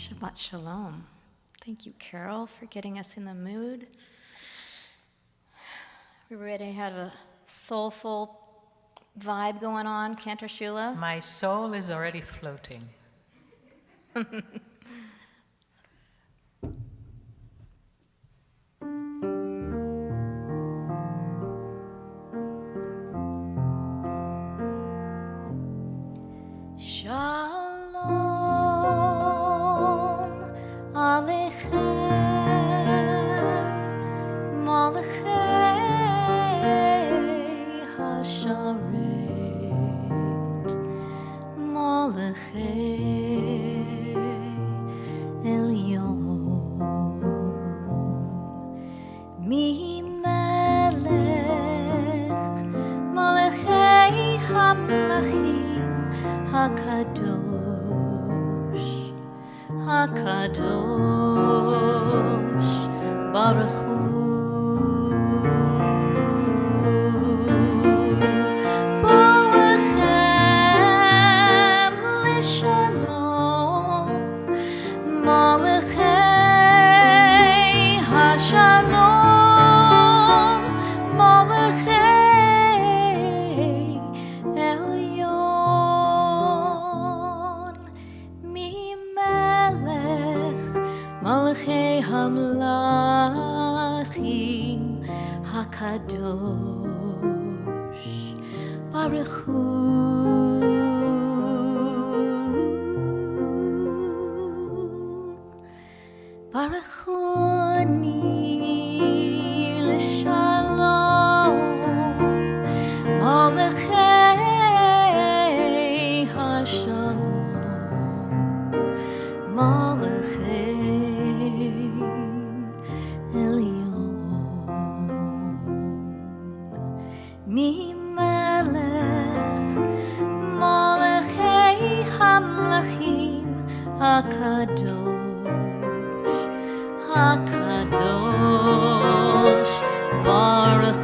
Shabbat Shalom. Thank you, Carol, for getting us in the mood. We already had a soulful vibe going on, Cantor Shula. My soul is already floating. Shalom Aleichem Malachei Hasharet Malachei Elyon Mi Melech Malachei Hamlachim Hakadosh, Hakadosh, Baruch Hu. Bolechem Lishalom, Malachei Hashalom, Malachei Elyon. Malachei Hamlachim Hakadosh Baruch Hu. Baruch Hu Ni L'Shalom Malachei Hashalom Malachei Elyon Mi Melech Malachei Hamlachim Hakadosh Hakadosh Baruch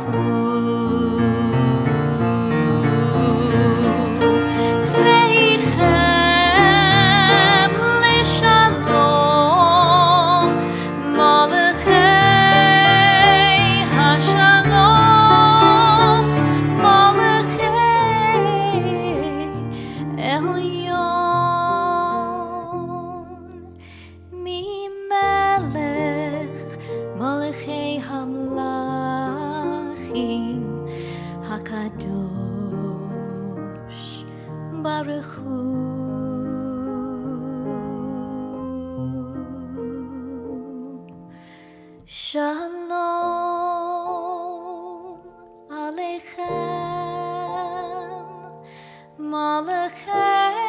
Hu. Shalom Aleichem Malachei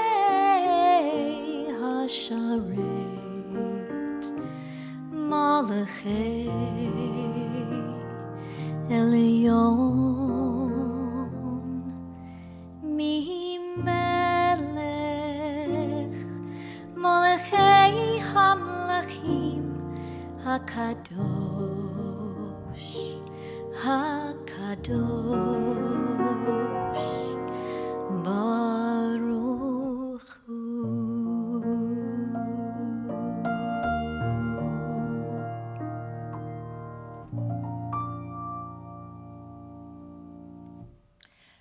Hasharet Malachei Elyon Mi Melech Malachei Hamlachim Hakadosh, Hakadosh, Baruch Hu.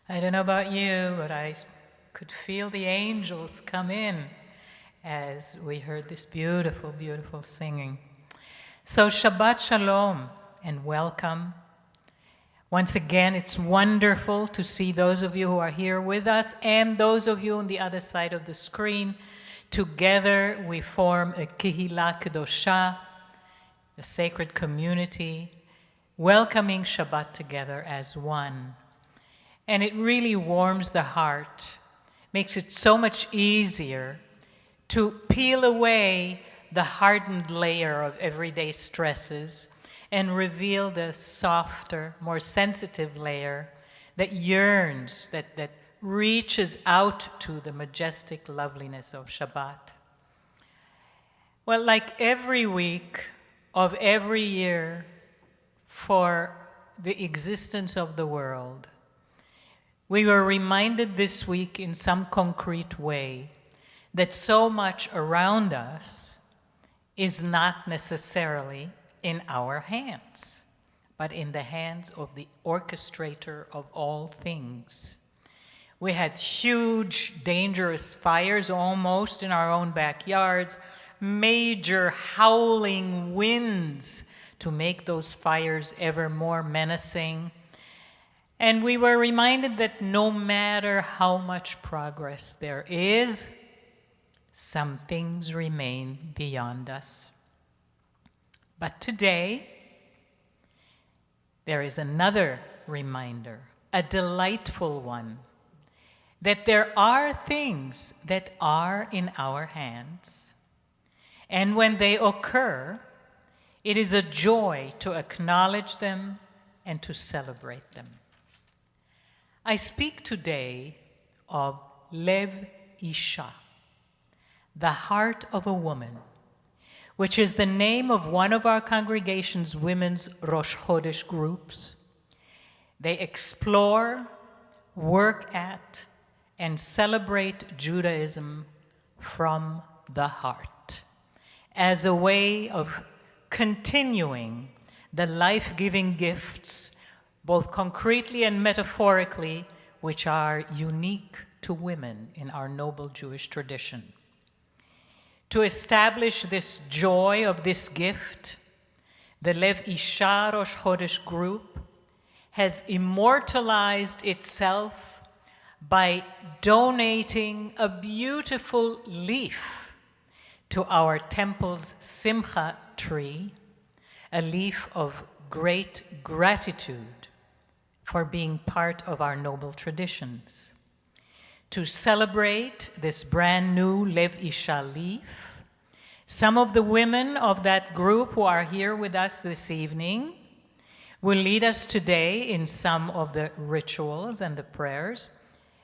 I don't know about you, but I could feel the angels come in as we heard this beautiful, beautiful singing. So Shabbat Shalom and welcome. Once again, it's wonderful to see those of you who are here with us and those of you on the other side of the screen. Together we form a Kehillah Kedosha, a sacred community, welcoming Shabbat together as one. And it really warms the heart, makes it so much easier to peel away the hardened layer of everyday stresses and reveal the softer, more sensitive layer that yearns, that reaches out to the majestic loveliness of Shabbat. Well, like every week of every year for the existence of the world, we were reminded this week in some concrete way that so much around us is not necessarily in our hands, but in the hands of the orchestrator of all things. We had huge, dangerous fires almost in our own backyards, major howling winds to make those fires ever more menacing. And we were reminded that no matter how much progress there is, some things remain beyond us. But today, there is another reminder, a delightful one, that there are things that are in our hands. And when they occur, it is a joy to acknowledge them and to celebrate them. I speak today of Lev Isha, the heart of a woman, which is the name of one of our congregation's women's Rosh Chodesh groups. They explore, work at, and celebrate Judaism from the heart as a way of continuing the life-giving gifts, both concretely and metaphorically, which are unique to women in our noble Jewish tradition. To establish this joy of this gift, the Lev Isha Rosh Chodesh group has immortalized itself by donating a beautiful leaf to our temple's Simcha tree, a leaf of great gratitude for being part of our noble traditions. To celebrate this brand new Lev Isha leaf, some of the women of that group who are here with us this evening will lead us today in some of the rituals and the prayers,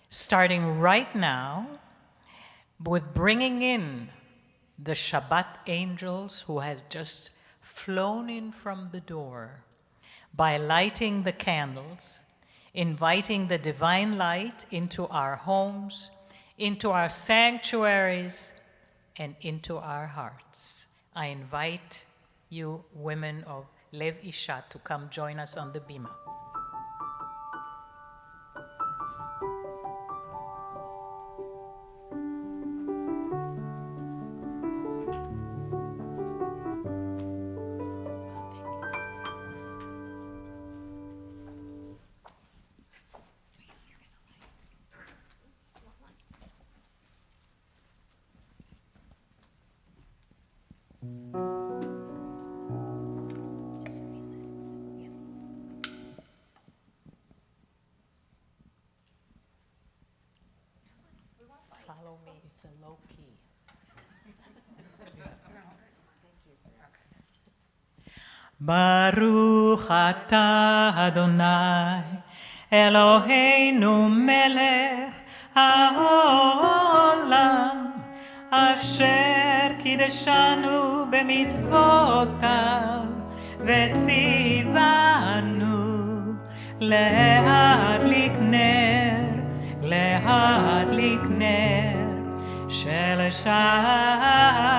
starting right now with bringing in the Shabbat Angels who have just flown in from the door by lighting the candles, inviting the divine light into our homes, into our sanctuaries, and into our hearts. I invite you, women of Lev Isha, to come join us on the bima. Follow me, it's a low key. Baruch atah Adonai, Eloheinu melech haolam, asher kideshanu b'mitzvotav, v'tzivanu להדליק נר של שבת.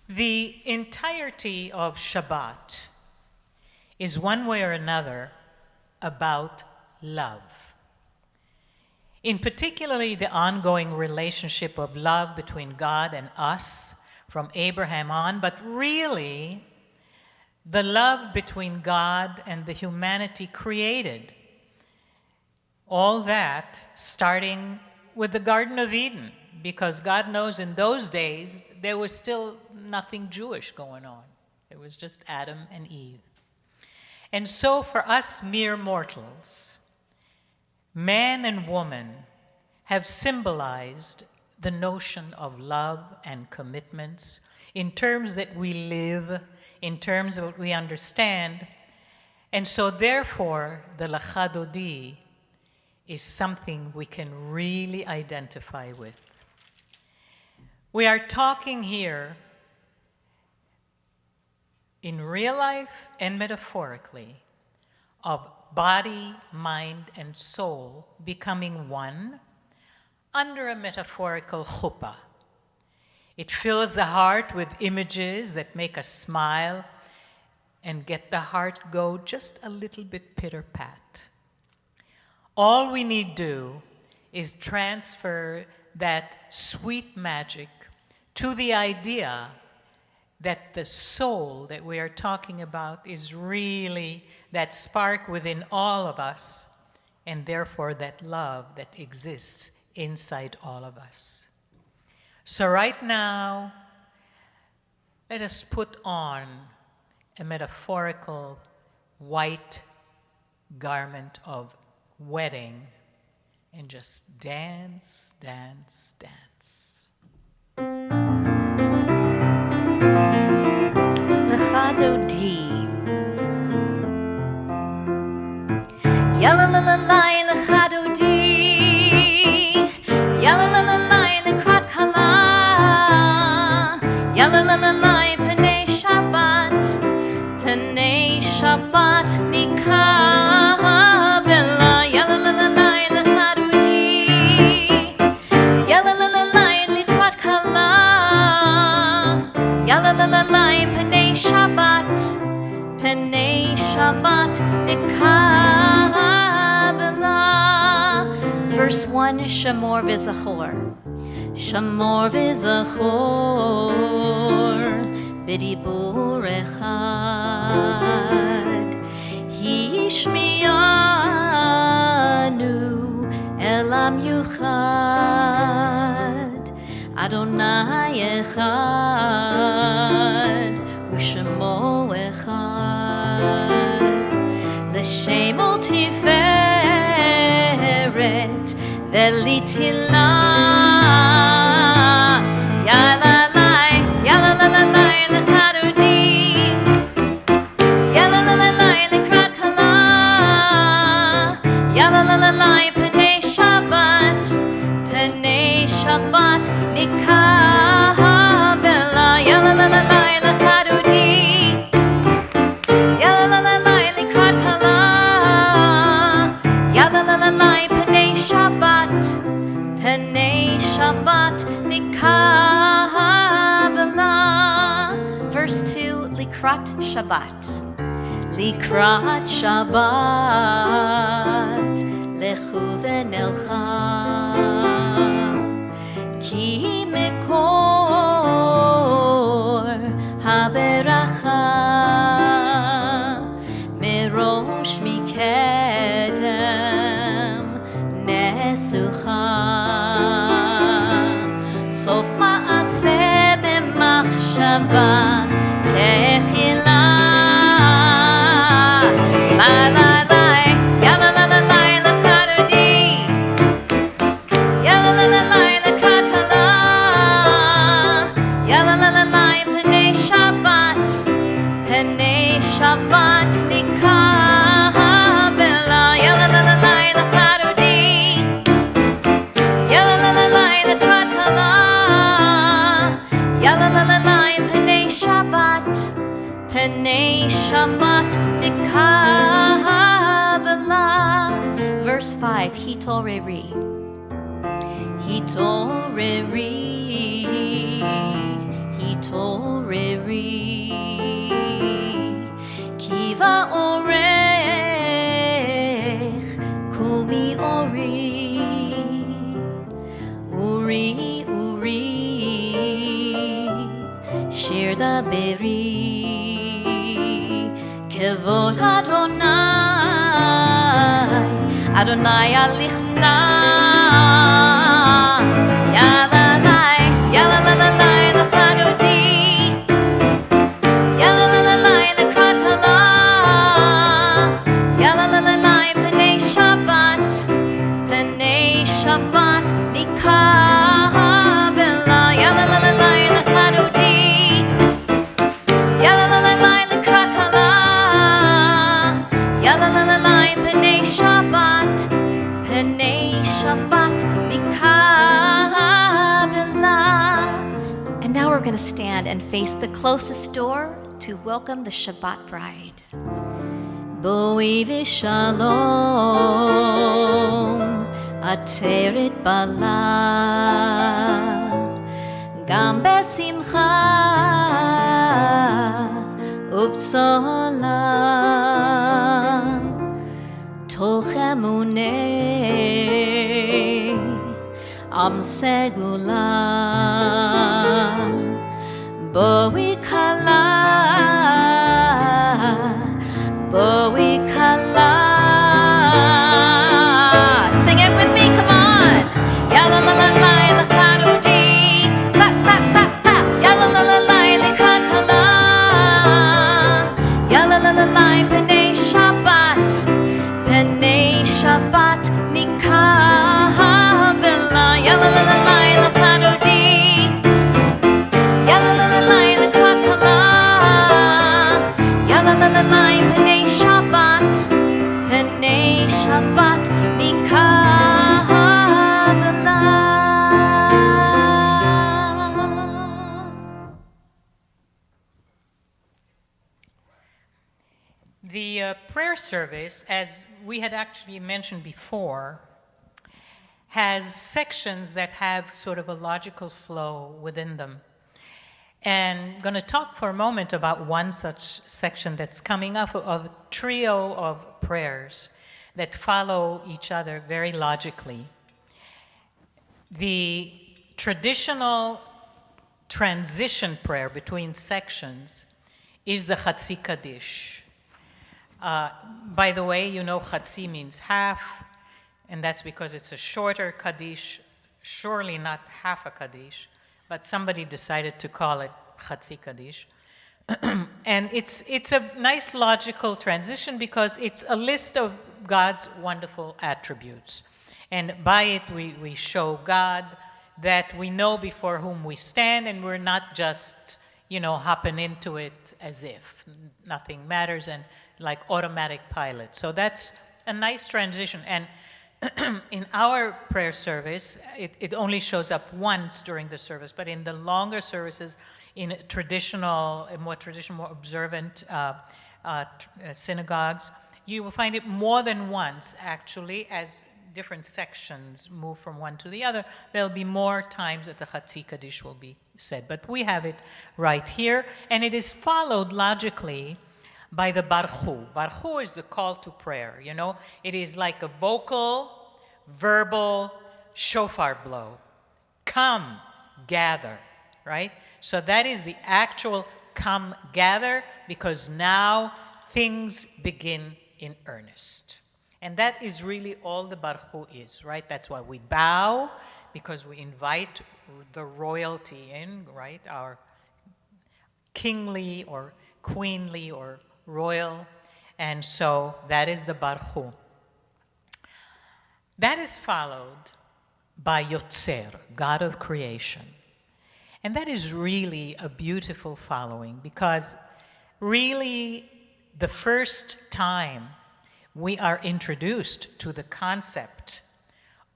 The entirety of Shabbat is one way or another about love. In particularly the ongoing relationship of love between God and us from Abraham on, but really the love between God and the humanity created. All that starting with the Garden of Eden, because God knows in those days there was still nothing Jewish going on. It was just Adam and Eve. And so for us mere mortals, man and woman have symbolized the notion of love and commitments in terms that we live, in terms of what we understand. And so therefore, the Lachadodi is something we can really identify with. We are talking here in real life and metaphorically of body, mind, and soul becoming one under a metaphorical chuppah. It fills the heart with images that make us smile and get the heart go just a little bit pitter-pat. All we need do is transfer that sweet magic to the idea that the soul that we are talking about is really that spark within all of us, and therefore that love that exists inside all of us. So right now, let us put on a metaphorical white garment of wedding and just dance, dance, dance. Lachadodi. Yalla la la la lachadodi. Yalla la la la lekrat kala. Yalla la la la penei Shabbat. Penei Shabbat nikabela. Yalla la la la lachadodi. Yalla la la la lekrat kala. Yalla la la la penei Shabbat. Penei Shabbat nikabela. Verse 1, Shamor v'zachor. Shamor v'zachor b'dibur echad. Hishmiyanu elam yuchad. Adonai echad u'shemo echad. L'shemo tiferet velitila. Yalalai, yalalalai, lechadodi. Yalalalai, lekrat kala. Yalalalai, penei Shabbat. Penei Shabbat nikabela. Yalalalai, lechadodi. Yalalalai, lekrat kala. Yalalalai, penei Shabbat. Penei Shabbat nikabela. Verse 2, Likrat Shabbat. Likrat Shabbat. Lechu v'nelcha. Ki mikor haberacha. Merosh mikedem nesucha. Sof ma'aseh b'machshava techila. La la la, ya la la la la, lechadodi. Ya la la la la, lekrat kala. Ya la la la la, penei Shabbat. Penei Shabbat nikabela. Ya la la la la, lechadodi. Ya la la la la, lekrat kala. Ya la la la la, penei Shabbat. Penei Shabbat nikabela. Verse 5, Hitoreri. Hitoreri. Hitoreri. Kiva orech. Kumi ori. Uri, Uri. Shir daberi. Kevod Adonai, Adonai alichna. Yalalai, yalalalai, lechadodi. Yalalalai, lekrat kala. Yalalalai, penei Shabbat. Penei Shabbat nikabela. Yalalalai, lechadodi. Yalalalai, lekrat kala. going to stand and face the closest door to welcome the Shabbat bride. Boi v'shalom, ateret bala, gam besimcha uv'sola, toch emunei am segula, boi kala, boi kala. Sing it with me, come on. Yalla la la la la charudi, clap clap clap clap. Yalla la la la la kala, yalla la la la penei Shabbat, penei Shabbat nikah bela. Yalla la la la la charudi, yalla la la la la kala, yalla la la la penei Shabbat, penei Shabbat nikah bela. The prayer service, as we had actually mentioned before, has sections that have sort of a logical flow within them. And I'm going to talk for a moment about one such section that's coming up of a trio of prayers that follow each other very logically. The traditional transition prayer between sections is the Chatzi Kaddish. By the way, you know Chatzi means half, and that's because it's a shorter Kaddish, surely not half a Kaddish, but somebody decided to call it Chatzi Kaddish. And it's a nice logical transition because it's a list of God's wonderful attributes. And by it we show God that we know before whom we stand, and we're not just, hopping into it as if nothing matters and like automatic pilot. So that's a nice transition. And in our prayer service, it only shows up once during the service, but in the longer services, in more traditional, more observant synagogues, you will find it more than once, actually, as different sections move from one to the other. There'll be more times that the Chatzi Kaddish will be said, but we have it right here, and it is followed logically by the Barchu. Barchu is the call to prayer, It is like a vocal, verbal shofar blow. Come, gather, right? So that is the actual come, gather, because now things begin in earnest. And that is really all the Barchu is, right? That's why we bow, because we invite the royalty in, right? Our kingly or queenly or royal. And so that is the Barchu. That is followed by Yotzer, God of creation. And that is really a beautiful following, because really the first time we are introduced to the concept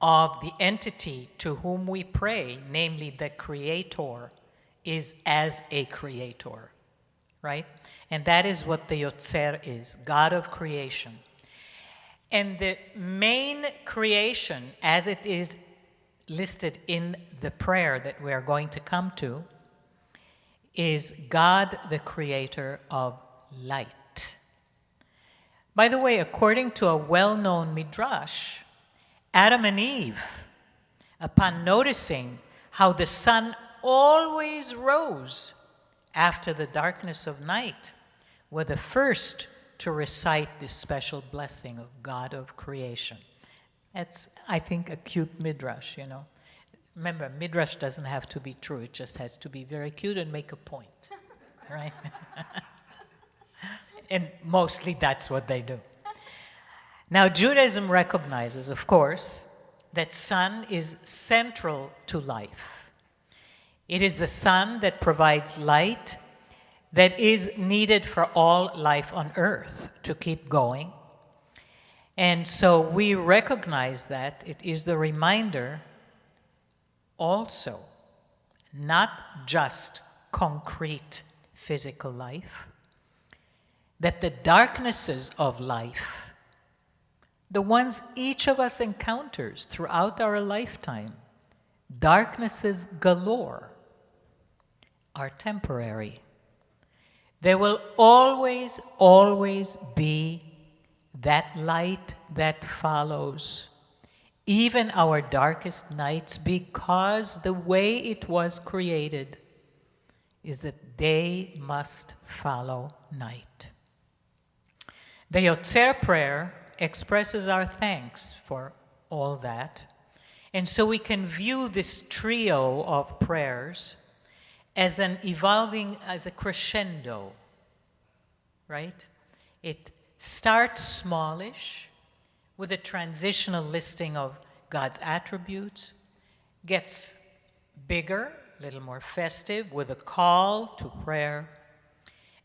of the entity to whom we pray, namely the Creator, is as a creator, right? And that is what the Yotzer is, God of creation. And the main creation, as it is listed in the prayer that we are going to come to, is God, the creator of light. By the way, according to a well-known midrash, Adam and Eve, upon noticing how the sun always rose after the darkness of night, were the first to recite this special blessing of God of creation. That's, I think, a cute midrash, Remember, midrash doesn't have to be true. It just has to be very cute and make a point, right? And mostly that's what they do. Now, Judaism recognizes, of course, that sun is central to life. It is the sun that provides light that is needed for all life on earth to keep going. And so we recognize that it is the reminder also, not just concrete physical life, that the darknesses of life, the ones each of us encounters throughout our lifetime, darknesses galore, are temporary. There will always, always be that light that follows even our darkest nights, because the way it was created is that day must follow night. The Yotzer prayer expresses our thanks for all that, and so we can view this trio of prayers as an evolving, as a crescendo, right? It starts smallish with a transitional listing of God's attributes, gets bigger, a little more festive, with a call to prayer,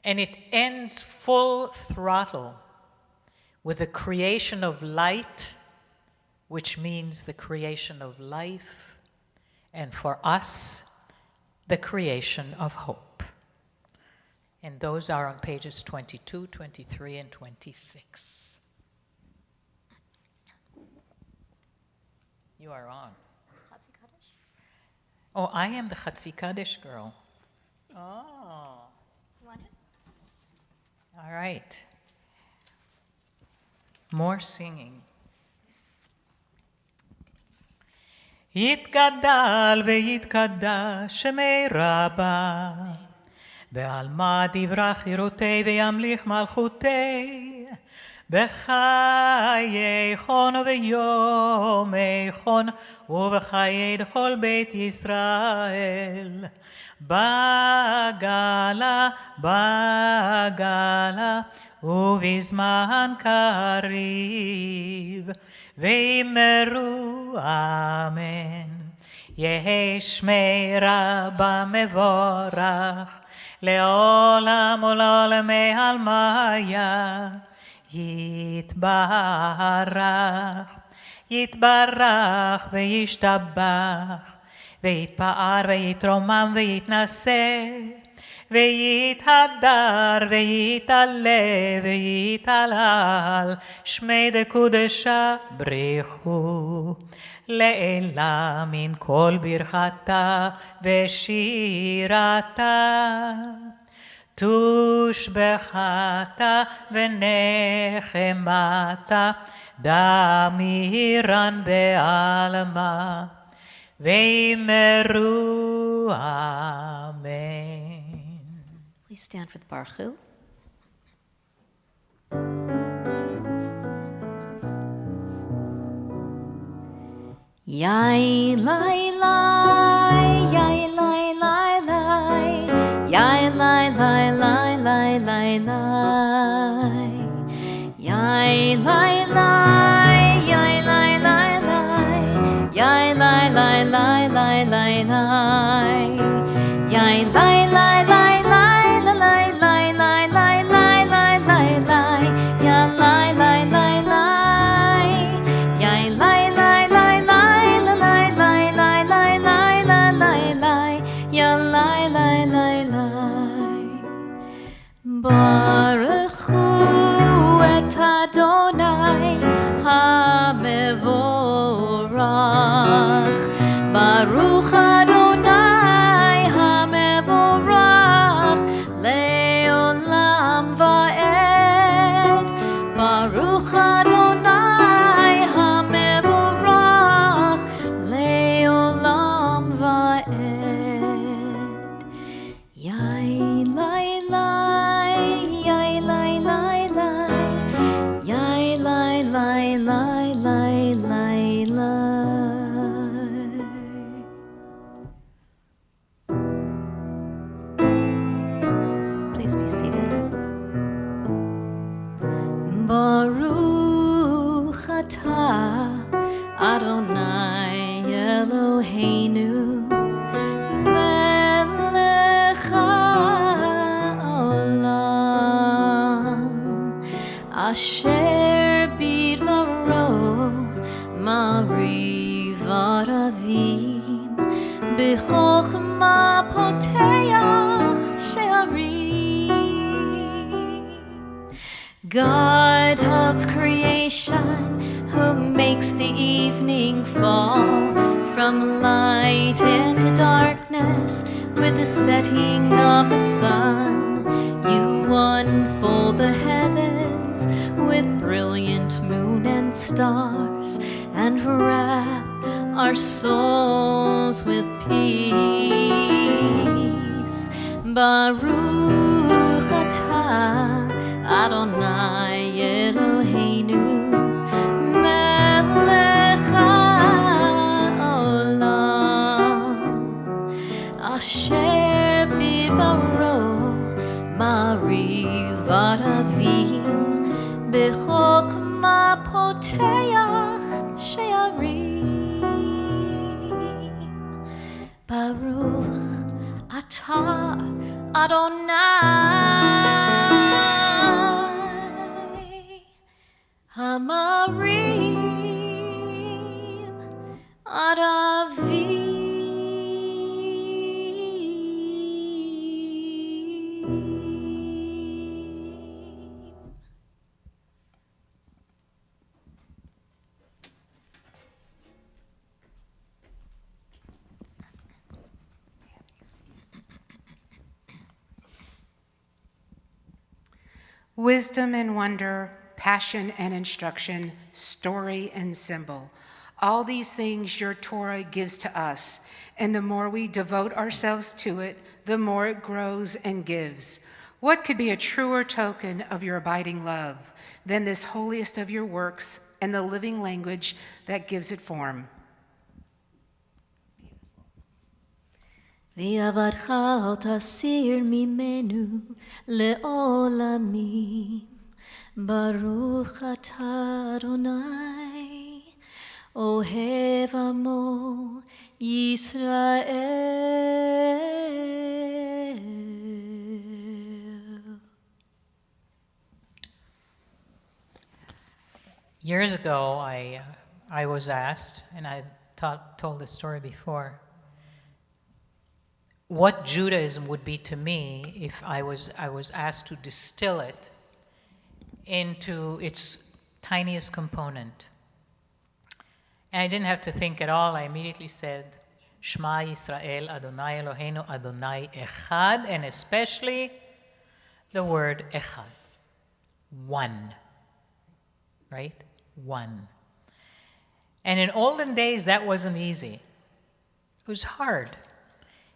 and it ends full throttle with the creation of light, which means the creation of life, and for us, the creation of hope. And those are on pages 22, 23, and 26. You are on. Oh, I am the Chatzi Kaddish girl. Oh. You want it? All right. More singing. יתגדל ויתקדש שמי רבה, בעלמא דברה חירותי וימליך מלכותי, בחיי חון וביומי חון ובחיי כל בית ישראל. בגלה, בגלה ובזמן קריב, ואמרו אמן. יהי שמי רבה מבורך, לעולם ולעולמי עלמיה. יתברך, יתברך וישתבח, ויתפאר ויתרומם ויתנשא, ויתהדר ויתעלה ויתהלל, שמי דקודשה בריחו, לעילה מן כל ברכתה ושירתה. תושבחתה ונחמתה, דמירן בעלמה, ואמרו אמן. Please stand for the Baruch. Yai lai lai, yai lai lai lai, yai lai lai lai lai lai lai, yai lai lai, yai lai lai lai, yai lai lai lai lai lai lai, yai lai lai lai lai lai lai lai lai lai lai lai lai, ya lai lai lai lai, yai lai lai lai lai lai lai lai lai lai lai lai, ya lai lai lai lai. Baruch hu et Adonai hamevorach, Baruch Adonai hamevorach leolam vaed, Baruch Adonai hamevorach leolam vaed. Yai lai lai, yai lai lai lai, yai lai lai lai lai lai lai. Please be seated. Baruch atah Adonai Eloheinu melech haolam, asher bidvaro marivat avim, b'chokhmah poteach God of creation, who makes the evening fall from light into darkness with the setting of the sun, you unfold the heavens with brilliant moon and stars and wrap our souls with peace. Baruch atah Adonai Eloheinu melech haolam asher bidvaro marivat avim bechokma poteach she'arim. Baruch atah Adonai Hamarim Adavim. Wisdom and wonder, passion and instruction, story and symbol. All these things your Torah gives to us, and the more we devote ourselves to it, the more it grows and gives. What could be a truer token of your abiding love than this holiest of your works and the living language that gives it form? V'yavadcha ot asir mimenu le'olamim. Baruch atah Adonai ohev amo Yisrael. Years ago, I was asked, and I told this story before, what Judaism would be to me if I was asked to distill it into its tiniest component. And I didn't have to think at all. I immediately said, Shema Yisrael, Adonai Eloheinu, Adonai Echad, and especially the word Echad, one, right? One. And in olden days, that wasn't easy. It was hard,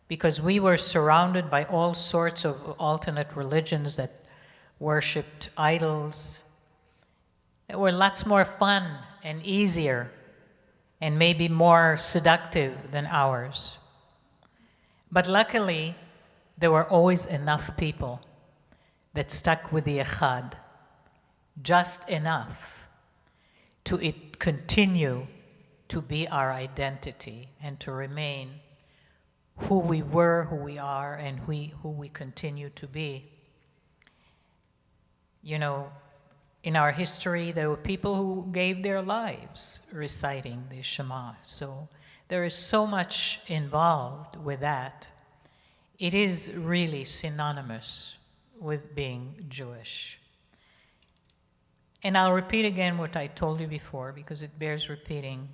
because we were surrounded by all sorts of alternate religions that worshipped idols that were lots more fun and easier and maybe more seductive than ours. But luckily, there were always enough people that stuck with the Echad, just enough to continue to be our identity and to remain who we were, who we are, and who we continue to be. You know, in our history, there were people who gave their lives reciting the Shema. So there is so much involved with that. It is really synonymous with being Jewish. And I'll repeat again what I told you before, because it bears repeating.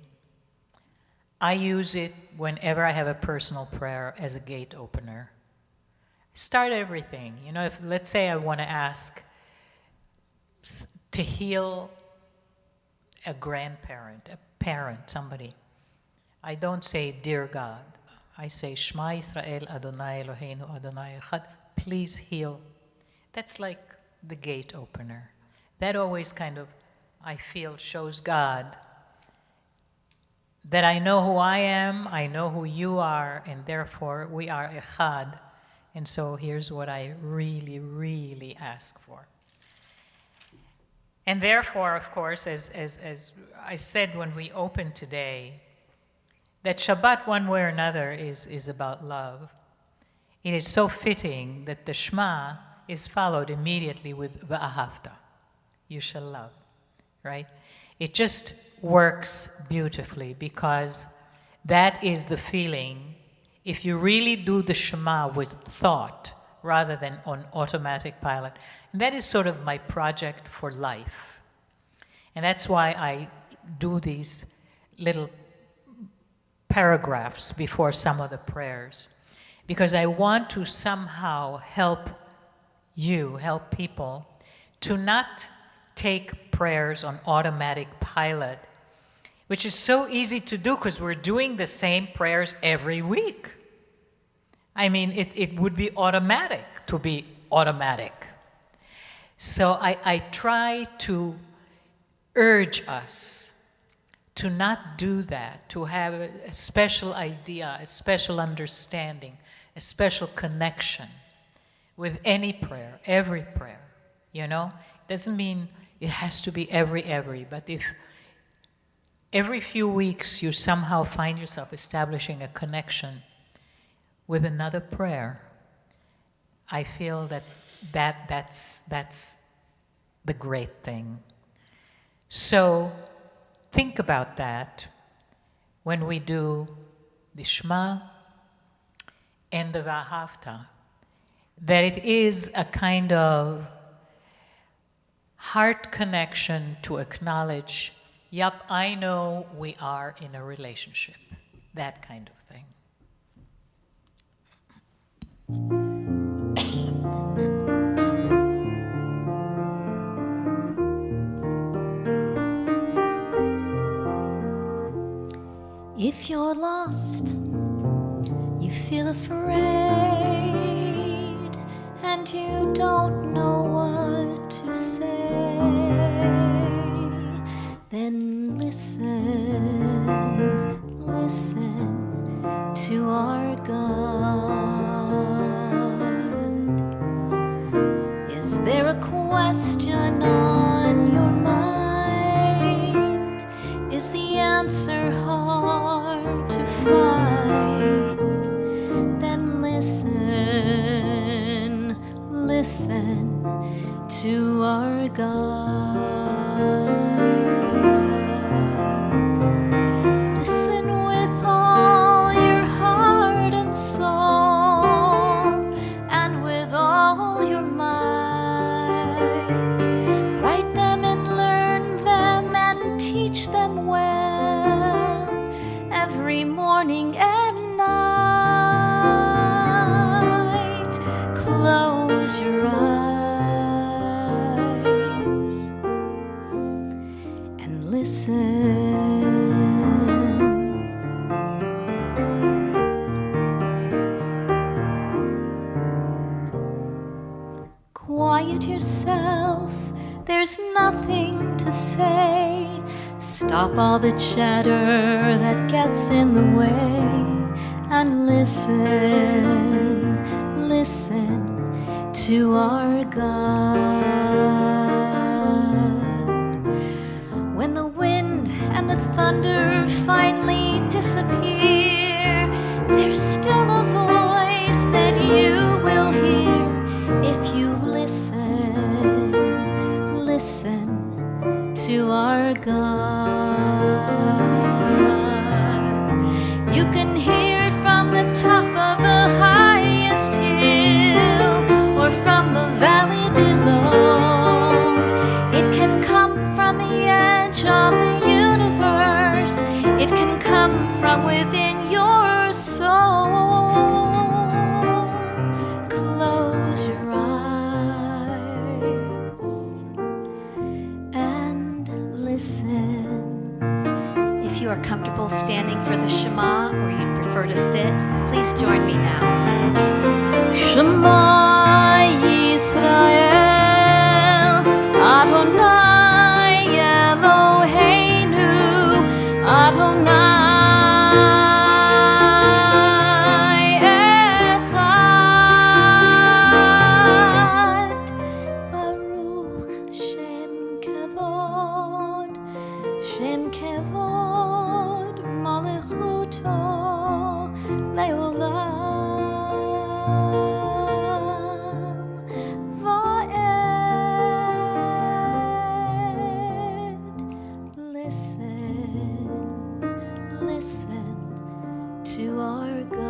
I use it whenever I have a personal prayer as a gate opener. Start everything. You know, if let's say I want to ask to heal a grandparent, a parent, somebody. I don't say, Dear God. I say, Shema Yisrael, Adonai Eloheinu, Adonai Echad. Please heal. That's like the gate opener. That always kind of, I feel, shows God that I know who I am, I know who you are, and therefore we are Echad. And so here's what I really, really ask for. And therefore, of course, as I said when we opened today, that Shabbat, one way or another, is about love. It is so fitting that the Shema is followed immediately with V'ahavta. You shall love, right? It just works beautifully, because that is the feeling. If you really do the Shema with thought rather than on automatic pilot. And that is sort of my project for life. And that's why I do these little paragraphs before some of the prayers, because I want to somehow help you, help people, to not take prayers on automatic pilot, which is so easy to do because we're doing the same prayers every week. I mean, it would be automatic to be automatic. So I try to urge us to not do that, to have a special idea, a special understanding, a special connection with any prayer, every prayer, you know? It doesn't mean it has to be every, but if every few weeks you somehow find yourself establishing a connection with another prayer, I feel that's the great thing. So think about that when we do the Shema and the Vahavta, that it is a kind of heart connection to acknowledge, yep, I know we are in a relationship, that kind of thing. If you're lost, you feel afraid, and you don't know what to say, then listen, listen to our God. Is there a question on your mind? Is the answer hard to find? Then listen, listen to our God. Listen with all your heart and soul, and with all your might. Write them and learn them and teach them well, every morning and night. Close your eyes and listen. Quiet yourself, there's nothing to say. Stop all the chatter that gets in the way, and listen, listen to our God. When the wind and the thunder finally disappear, there's still a voice that you will hear if you listen, listen to our God. You can hear it from the top of the highest hill, or from the valley below. It can come from the edge of the universe. It can come from within your soul. Close your eyes and listen. If you are comfortable standing for the Shema, or you'd prefer to sit, please join me now. Shema Yisrael, Adonai Eloheinu, Adonai Echad. Baruch Shem Kevod, Shem Kevod Malechuto Leolam. Listen, listen to our God.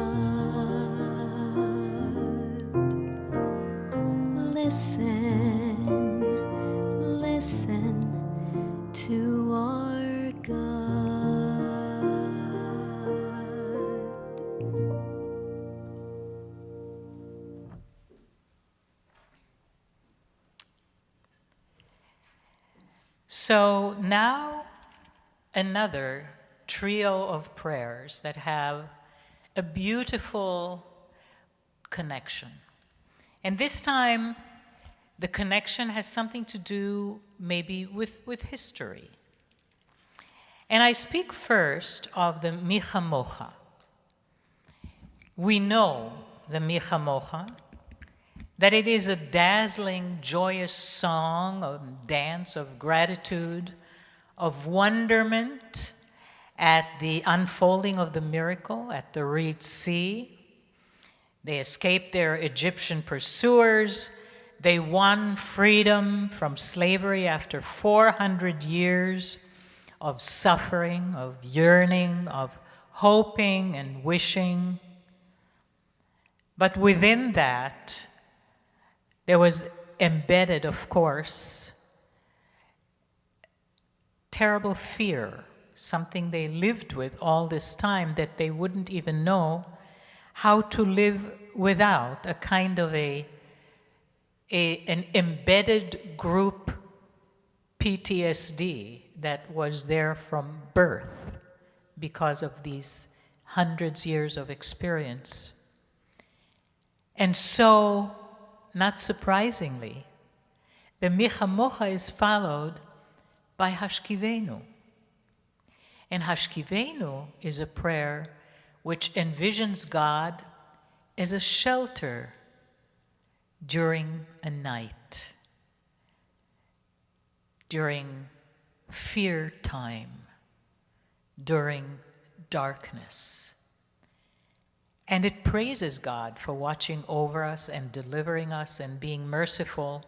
So now another trio of prayers that have a beautiful connection. And this time, the connection has something to do maybe with history. And I speak first of the Mihamoha. We know the Mihamoha, that it is a dazzling, joyous song, a dance of gratitude, of wonderment at the unfolding of the miracle at the Red Sea. They escaped their Egyptian pursuers. They won freedom from slavery after 400 years of suffering, of yearning, of hoping and wishing. But within that, there was embedded, of course, terrible fear, something they lived with all this time that they wouldn't even know how to live without, a kind of an embedded group PTSD that was there from birth because of these hundreds of years of experience. And so, not surprisingly, the Mihamoha is followed by Hashkevenu. And Hashkevenu is a prayer which envisions God as a shelter during a night, during fear time, during darkness. And it praises God for watching over us and delivering us and being merciful.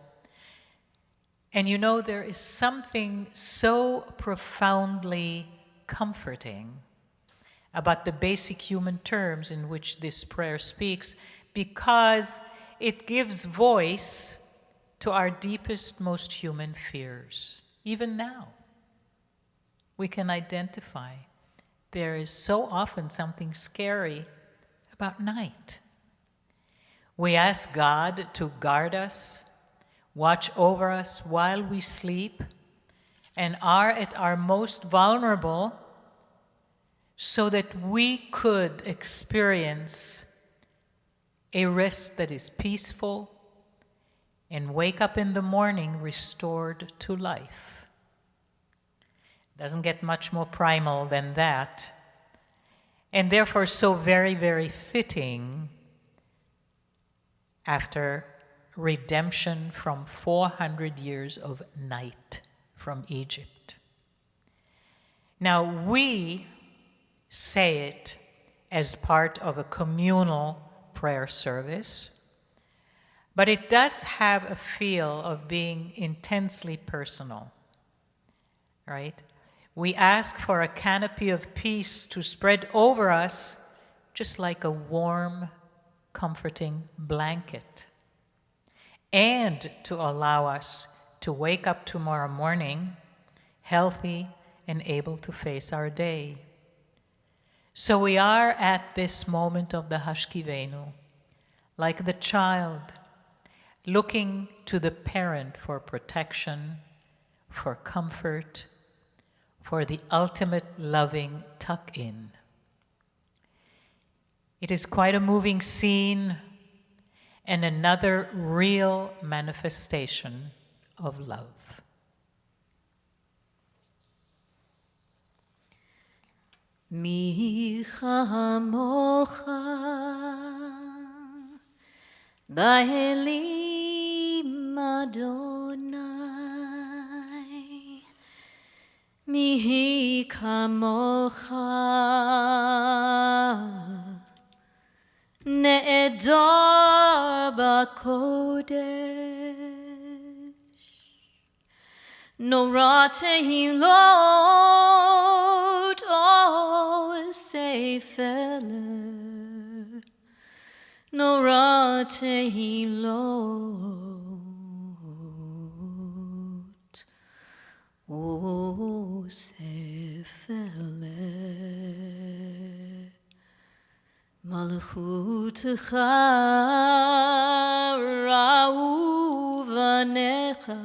And you know, there is something so profoundly comforting about the basic human terms in which this prayer speaks, because it gives voice to our deepest, most human fears. Even now, we can identify there is so often something scary about night. We ask God to guard us, watch over us while we sleep, and are at our most vulnerable, so that we could experience a rest that is peaceful and wake up in the morning restored to life. Doesn't get much more primal than that, and therefore so very, very fitting after redemption from 400 years of night from Egypt. Now, we say it as part of a communal prayer service, but it does have a feel of being intensely personal, right? We ask for a canopy of peace to spread over us just like a warm, comforting blanket, and to allow us to wake up tomorrow morning healthy and able to face our day. So we are at this moment of the Hashkevenu, like the child, looking to the parent for protection, for comfort, for the ultimate loving tuck-in. It is quite a moving scene and another real manifestation of love. Mihamoha Ba'elim Adonai Mihi kamocha Ne'edar ba'kodesh Norah tehilot o sefer Norah tehilot o sefer Malchutecha ra'u v'necha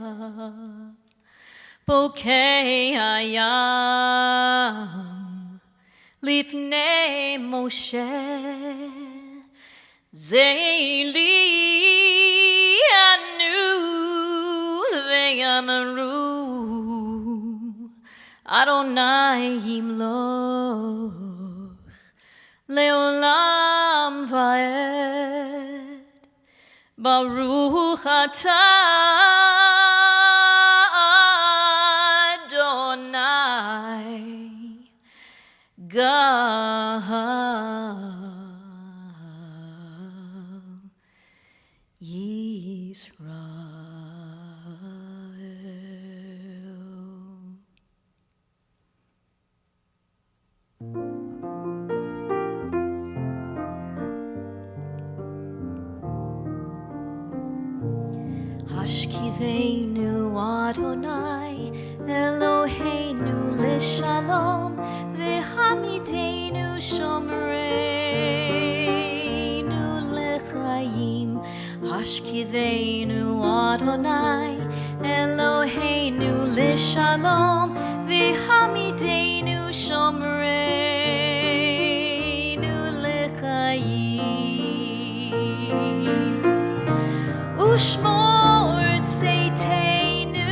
בוקי הים לפני משה זה לי ענו ויאמרו אדוני ימלוך לעולם ועד ברוך אתה God Yisrael. Hashkevenu Adonai Eloheinu l'shalom v'hamidenu shomreinu l'chaim. Hashkevenu Adonai Eloheinu l'shalom v'hamidenu shomreinu l'chaim. Ushmor tzeitenu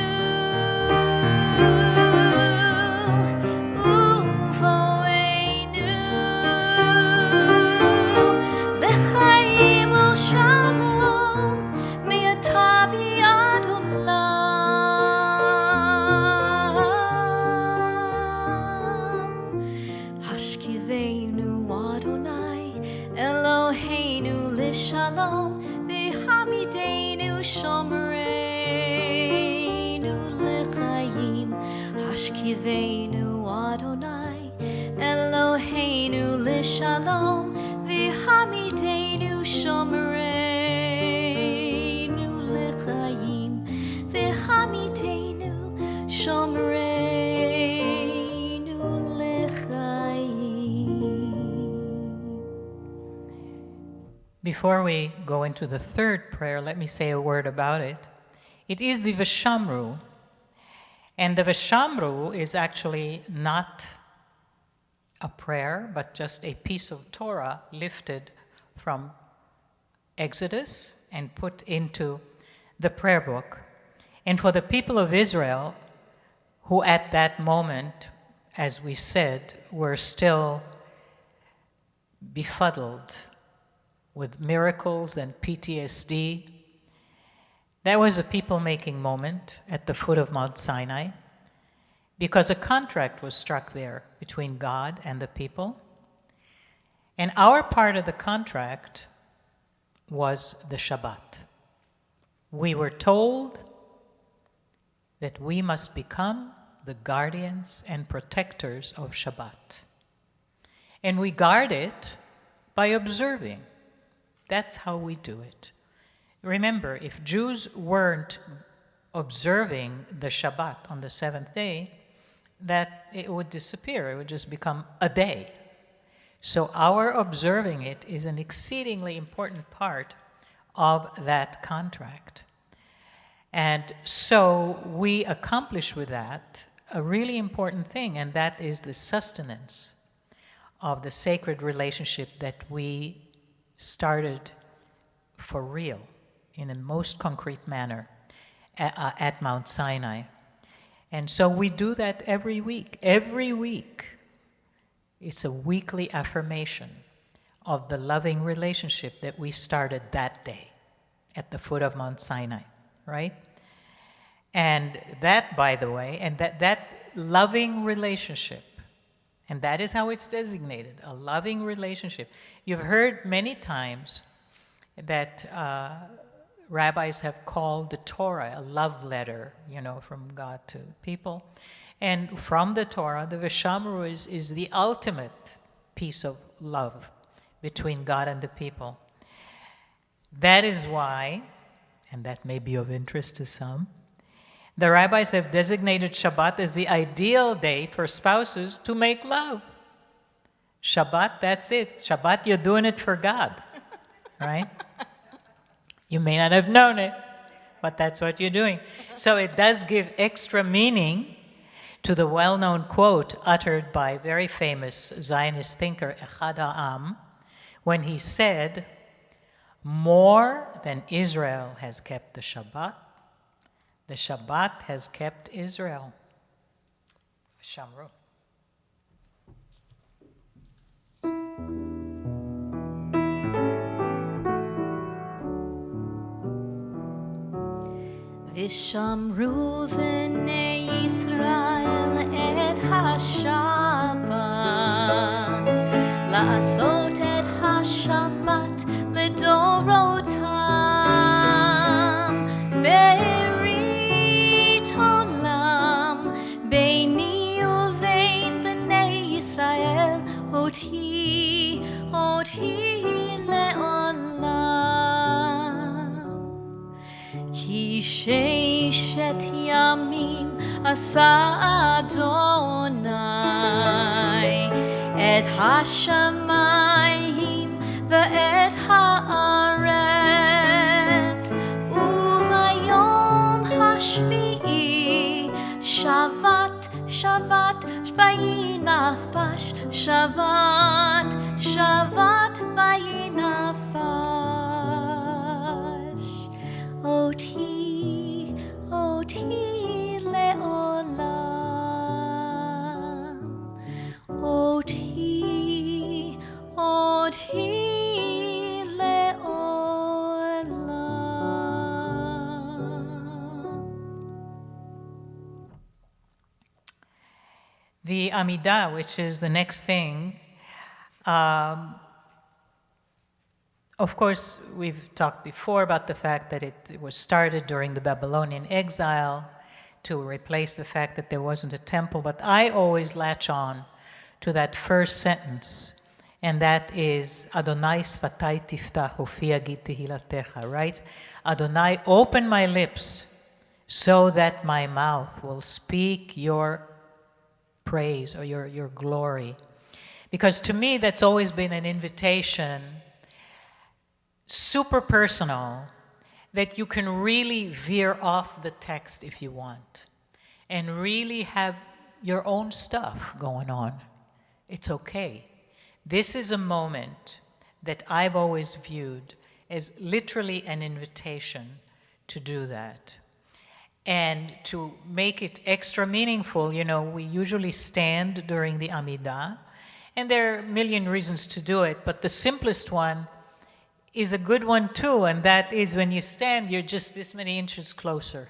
Shalom v'hamidenu shomreinu l'chaim. Hashkevenu Adonai Eloheinu l'shalom v'hamidenu shomreinu l'chaim v'hamidenu shomreinu l'chaim. Before we go into the third prayer, let me say a word about it. It is the Shamroo, and the Shamroo is actually not a prayer, but just a piece of Torah lifted from Exodus and put into the prayer book. And for the people of Israel, who at that moment, as we said, were still befuddled with miracles and PTSD. That was a people-making moment at the foot of Mount Sinai because a contract was struck there between God and the people. And our part of the contract was the Shabbat. We were told that we must become the guardians and protectors of Shabbat. And we guard it by observing. That's how we do it. Remember, if Jews weren't observing the Shabbat on the seventh day, that it would disappear. It would just become a day. So our observing it is an exceedingly important part of that contract. And so we accomplish with that a really important thing, and that is the sustenance of the sacred relationship that we started for real in a most concrete manner at Mount Sinai. And so we do that every week. Every week, it's a weekly affirmation of the loving relationship that we started that day at the foot of Mount Sinai, right? And that, by the way, and that loving relationship, and that is how it's designated, a loving relationship. You've heard many times that rabbis have called the Torah a love letter, from God to people. And from the Torah, the Shamroo is the ultimate piece of love between God and the people. That is why, and that may be of interest to some, the rabbis have designated Shabbat as the ideal day for spouses to make love. Shabbat, that's it. Shabbat, you're doing it for God, right? You may not have known it, but that's what you're doing. So it does give extra meaning to the well-known quote uttered by very famous Zionist thinker Echad Ha'am, when he said, more than Israel has kept the Shabbat has kept Israel. Shamroo. ושמרו בני ישראל את השבת, לעשות את השבת לדורותם, ברית עולם ביני ובין בני ישראל, אותי לעולם. כי ששת ימים עשה אדוני את השמיים ואת הארץ, וביום השביעי שבת וינפש, שבת וינפש. אותי לעולם, אותי לעולם. The Amidah, which is the next thing, of course, we've talked before about the fact that it was started during the Babylonian exile to replace the fact that there wasn't a temple, but I always latch on to that first sentence, and that is Adonai sfatai tiftach ufi yagid tehilatecha, right? Adonai, open my lips so that my mouth will speak your praise or your glory. Because to me, that's always been an invitation, super personal, that you can really veer off the text if you want and really have your own stuff going on. It's okay. This is a moment that I've always viewed as literally an invitation to do that. And to make it extra meaningful, you know, we usually stand during the Amidah, and there are a million reasons to do it, but the simplest one is a good one too, and that is when you stand, you're just this many inches closer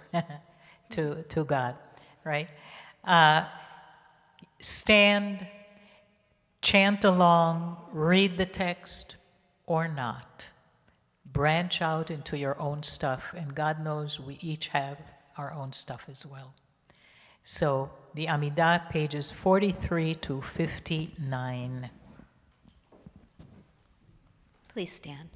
to God, right? Stand, chant along, read the text, or not. Branch out into your own stuff, and God knows we each have our own stuff as well. So, the Amidah, pages 43 to 59. Please stand.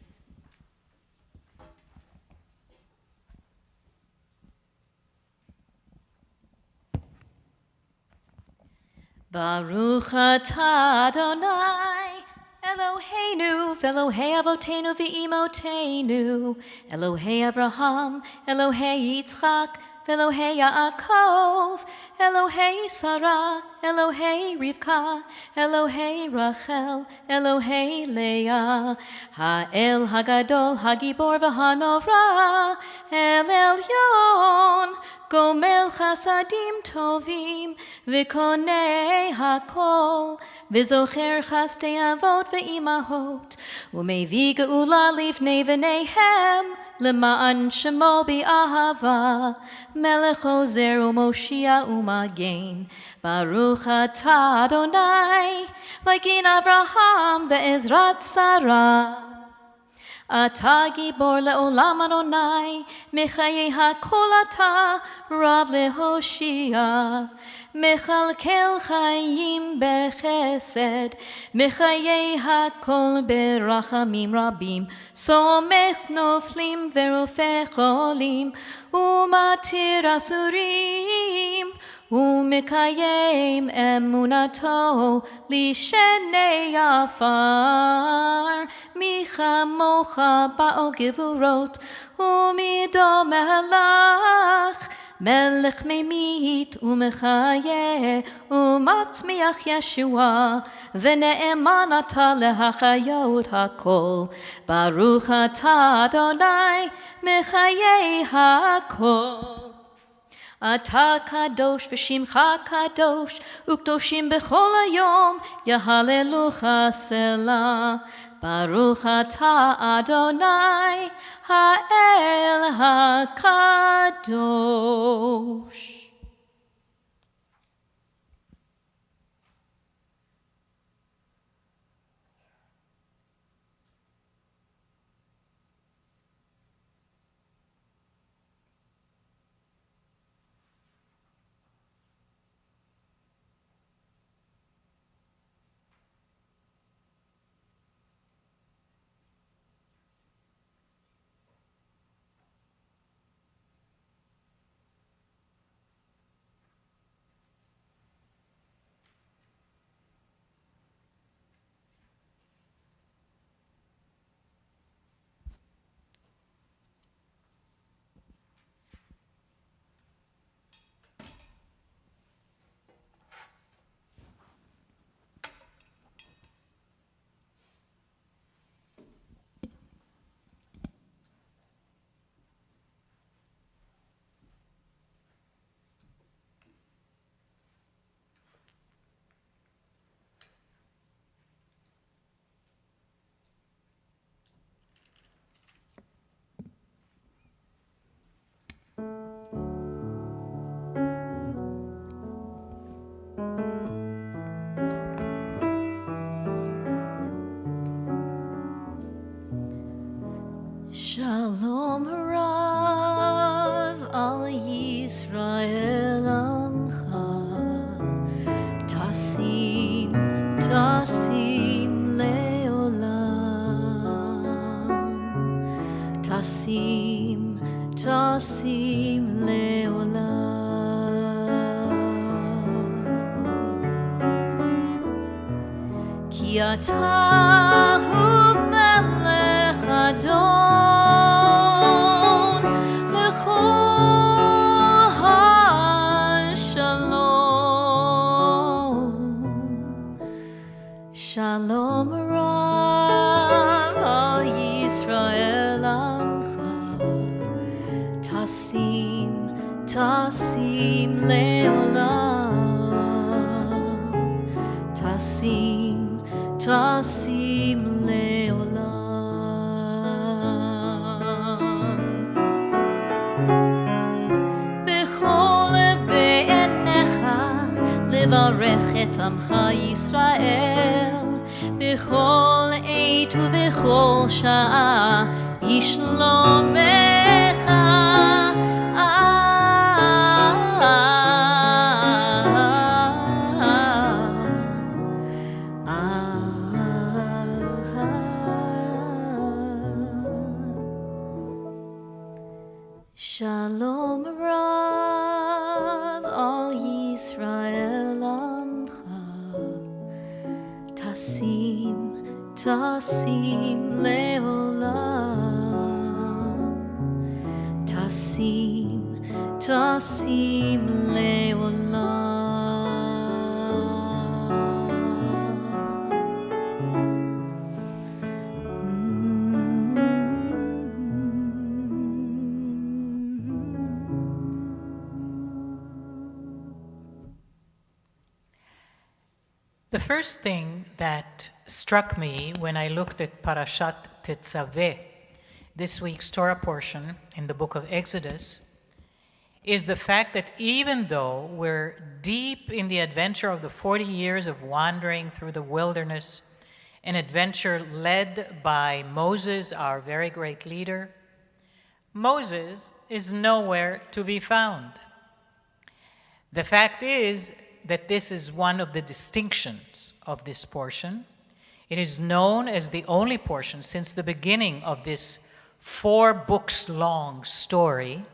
Baruch atah Adonai, Eloheinu, Velohei Avotenu ve'imotenu, Elohei Avraham, Elohei Yitzchak, Velohei Yaakov, Elohei Sarah, Elohei Rivka, Elohei Rachel, Elohei Leah, Ha'el Hagadol, Hagibor v'Hanora, El Elyon, Gomel Chasadim Tovim, V'konei Hakol, V'zocher Chastei Avot v'Imahot, U'mevi Geula Livnei v'neihem, L'ma'an Shemo B'Ahava, Melech Ozer u'Moshia u'Magen, Baruch atah Adonai, Magin Avraham ve'Ezrat Sarah. Ata gibor le'olam Adonai, Mechayei hakol ata, Rav lehoshia. Mechalkel chayim bechesed, Mechayei hakol berachamim rabim, Somech noflim verofech cholim, Umatir asurim, Umekayem emunato, Lishenei afar, Mihamoha ba'al gevurot, umido melech, melech memit umechaye, umatzmiach Yeshua, v'ne'eman ata lehachayot hakol, baruch ata Adonai, mechaye hakol. Ata kadosh v'shimcha kadosh, ukdoshim b'chol hayom, yahalelucha selah. Baruch ata Adonai, ha'el hakadosh. Shalom Rav al Yisrael Amcha, Tasim, Tasim Leolam, Tasim, Tasim Leolam. Ki ata hu melech Adon, lechol ha-shalom. Shalom Rav al Yisrael Amcha, Tasim, Tasim Leolam, Tasim, Tasim Leolam. Bechol be'enecha levarech et amcha Yisrael, bechol eit uvechol sha'a bishlomecha. Shalom Rav al Yisrael Amcha, Tasim, Tasim Leolam, Tasim, Tasim Leolam. The first thing that struck me when I looked at Parashat Tetzaveh, this week's Torah portion in the book of Exodus, is the fact that even though we're deep in the adventure of the 40 years of wandering through the wilderness, an adventure led by Moses, our very great leader, Moses is nowhere to be found. The fact is that this is one of the distinctions of this portion. It is known as the only portion since the beginning of this 4 books long story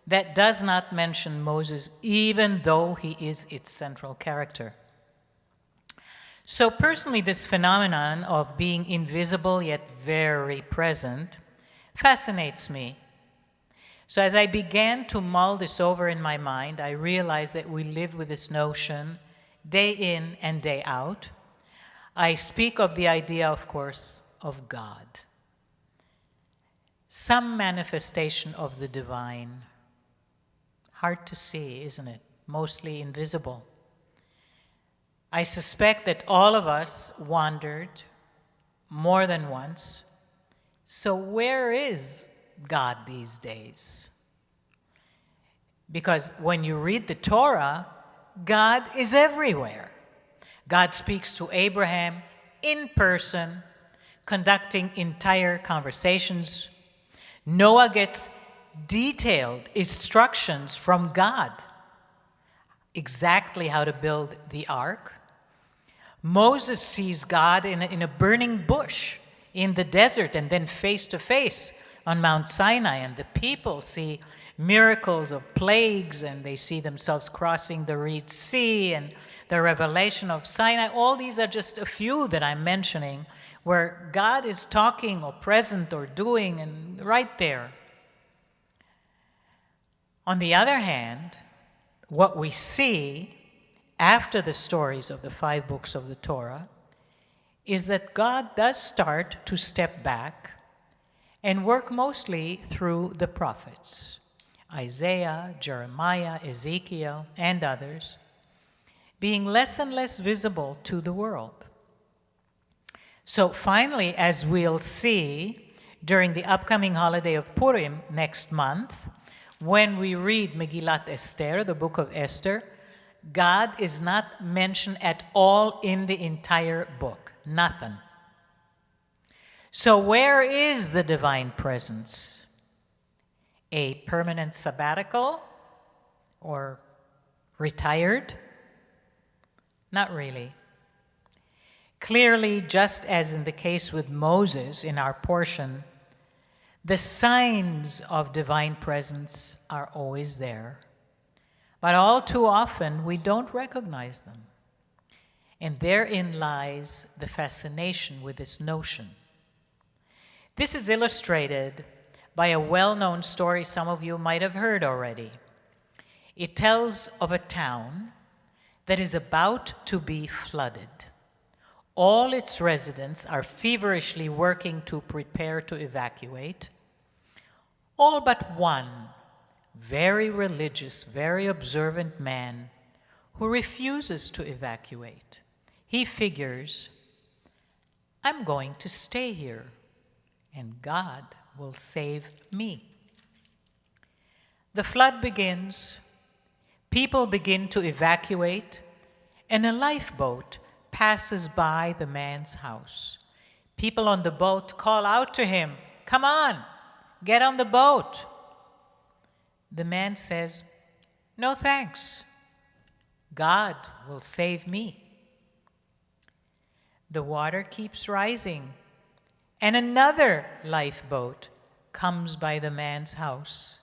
that does not mention Moses, even though he is its central character. So personally, this phenomenon of being invisible yet very present fascinates me. So as I began to mull this over in my mind, I realized that we live with this notion day in and day out. I speak of the idea, of course, of God. Some manifestation of the divine. Hard to see, isn't it? Mostly invisible. I suspect that all of us wandered more than once. So where is God these days? Because when you read the Torah, God is everywhere. God speaks to Abraham in person, conducting entire conversations. Noah gets detailed instructions from God, exactly how to build the ark. Moses sees God in a burning bush in the desert and then face to face on Mount Sinai. And the people see miracles of plagues, and they see themselves crossing the Red Sea and the revelation of Sinai. All these are just a few that I'm mentioning where God is talking or present or doing and right there. On the other hand, what we see after the stories of the 5 books of the Torah is that God does start to step back and work mostly through the prophets, Isaiah, Jeremiah, Ezekiel, and others, being less and less visible to the world. So finally, as we'll see during the upcoming holiday of Purim next month, when we read Megillat Esther, the book of Esther, God is not mentioned at all in the entire book. Nothing. So where is the divine presence? A permanent sabbatical or retired? Not really. Clearly, just as in the case with Moses in our portion, the signs of divine presence are always there. But all too often, we don't recognize them. And therein lies the fascination with this notion. This is illustrated by a well-known story some of you might have heard already. It tells of a town that is about to be flooded. All its residents are feverishly working to prepare to evacuate. All but one very religious, very observant man who refuses to evacuate. He figures, I'm going to stay here, and God will save me. The flood begins, people begin to evacuate, and a lifeboat passes by the man's house. People on the boat call out to him, come on, get on the boat. The man says, no thanks. God will save me. The water keeps rising, and another lifeboat comes by the man's house.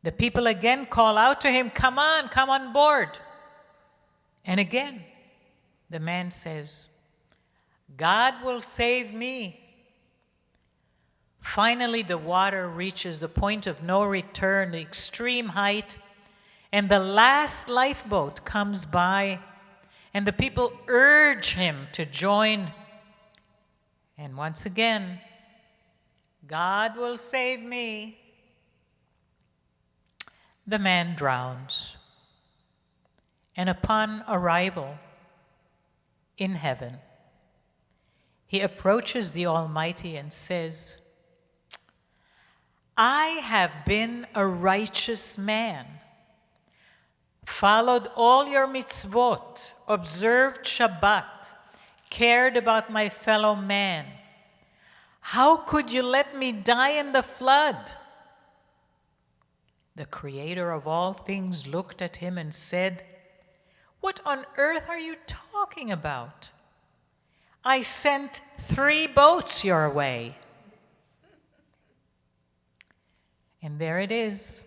The people again call out to him, come on board. And again, the man says, God will save me. Finally, the water reaches the point of no return, the extreme height, and the last lifeboat comes by, and the people urge him to join. And once again, God will save me. The man drowns. And upon arrival in heaven, he approaches the Almighty and says, I have been a righteous man, followed all your mitzvot, observed Shabbat, cared about my fellow man. How could you let me die in the flood? The Creator of all things looked at him and said, what on earth are you talking about? I sent 3 boats your way. And there it is,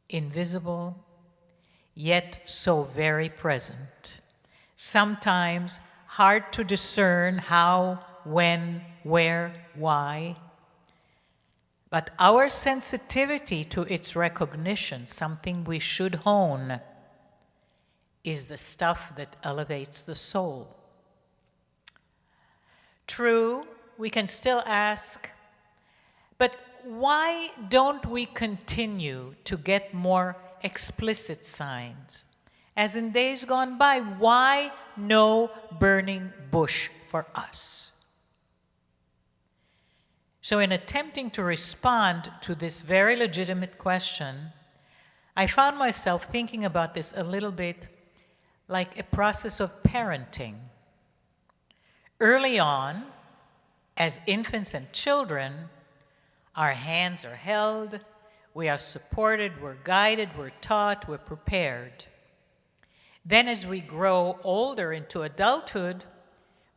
invisible, yet so very present. sometimes hard to discern how, when, where, why. But our sensitivity to its recognition, something we should hone, is the stuff that elevates the soul. True, we can still ask, but why don't we continue to get more explicit signs? As in days gone by, why no burning bush for us? So in attempting to respond to this very legitimate question, I found myself thinking about this a little bit like a process of parenting. Early on, as infants and children, our hands are held, we are supported, we're guided, we're taught, we're prepared. Then as we grow older into adulthood,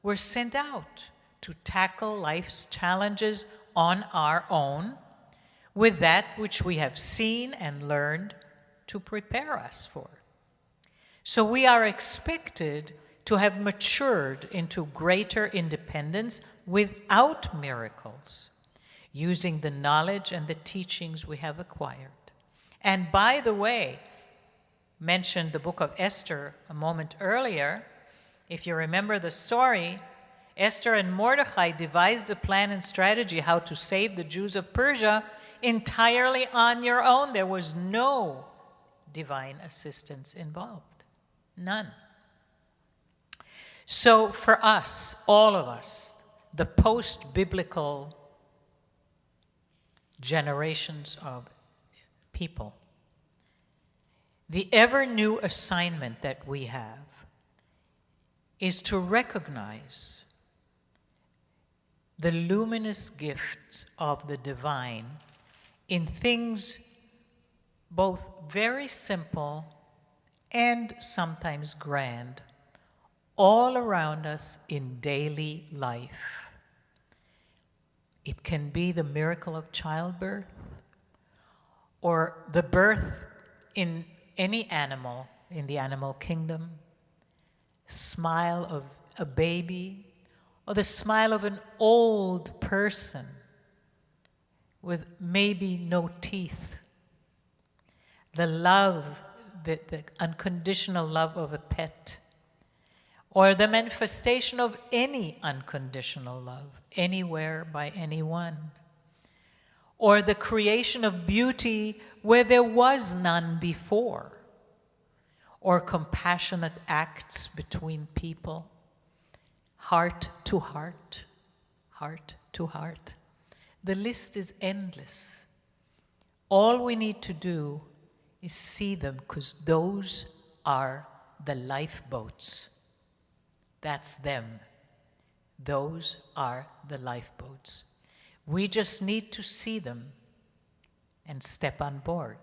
we're sent out to tackle life's challenges on our own with that which we have seen and learned to prepare us for. So we are expected to have matured into greater independence without miracles, using the knowledge and the teachings we have acquired. And by the way, mentioned the book of Esther a moment earlier. If you remember the story, Esther and Mordechai devised a plan and strategy how to save the Jews of Persia entirely on your own. There was no divine assistance involved. None. So for us, all of us, the post-biblical generations of people, the ever-new assignment that we have is to recognize the luminous gifts of the divine in things both very simple and sometimes grand, all around us in daily life. It can be the miracle of childbirth, or the birth in any animal in the animal kingdom, smile of a baby, or the smile of an old person with maybe no teeth, the love, the unconditional love of a pet, or the manifestation of any unconditional love, anywhere by anyone, or the creation of beauty where there was none before, or compassionate acts between people, heart to heart, heart to heart. The list is endless. All we need to do is see them, because those are the lifeboats. That's them. Those are the lifeboats. We just need to see them and step on board.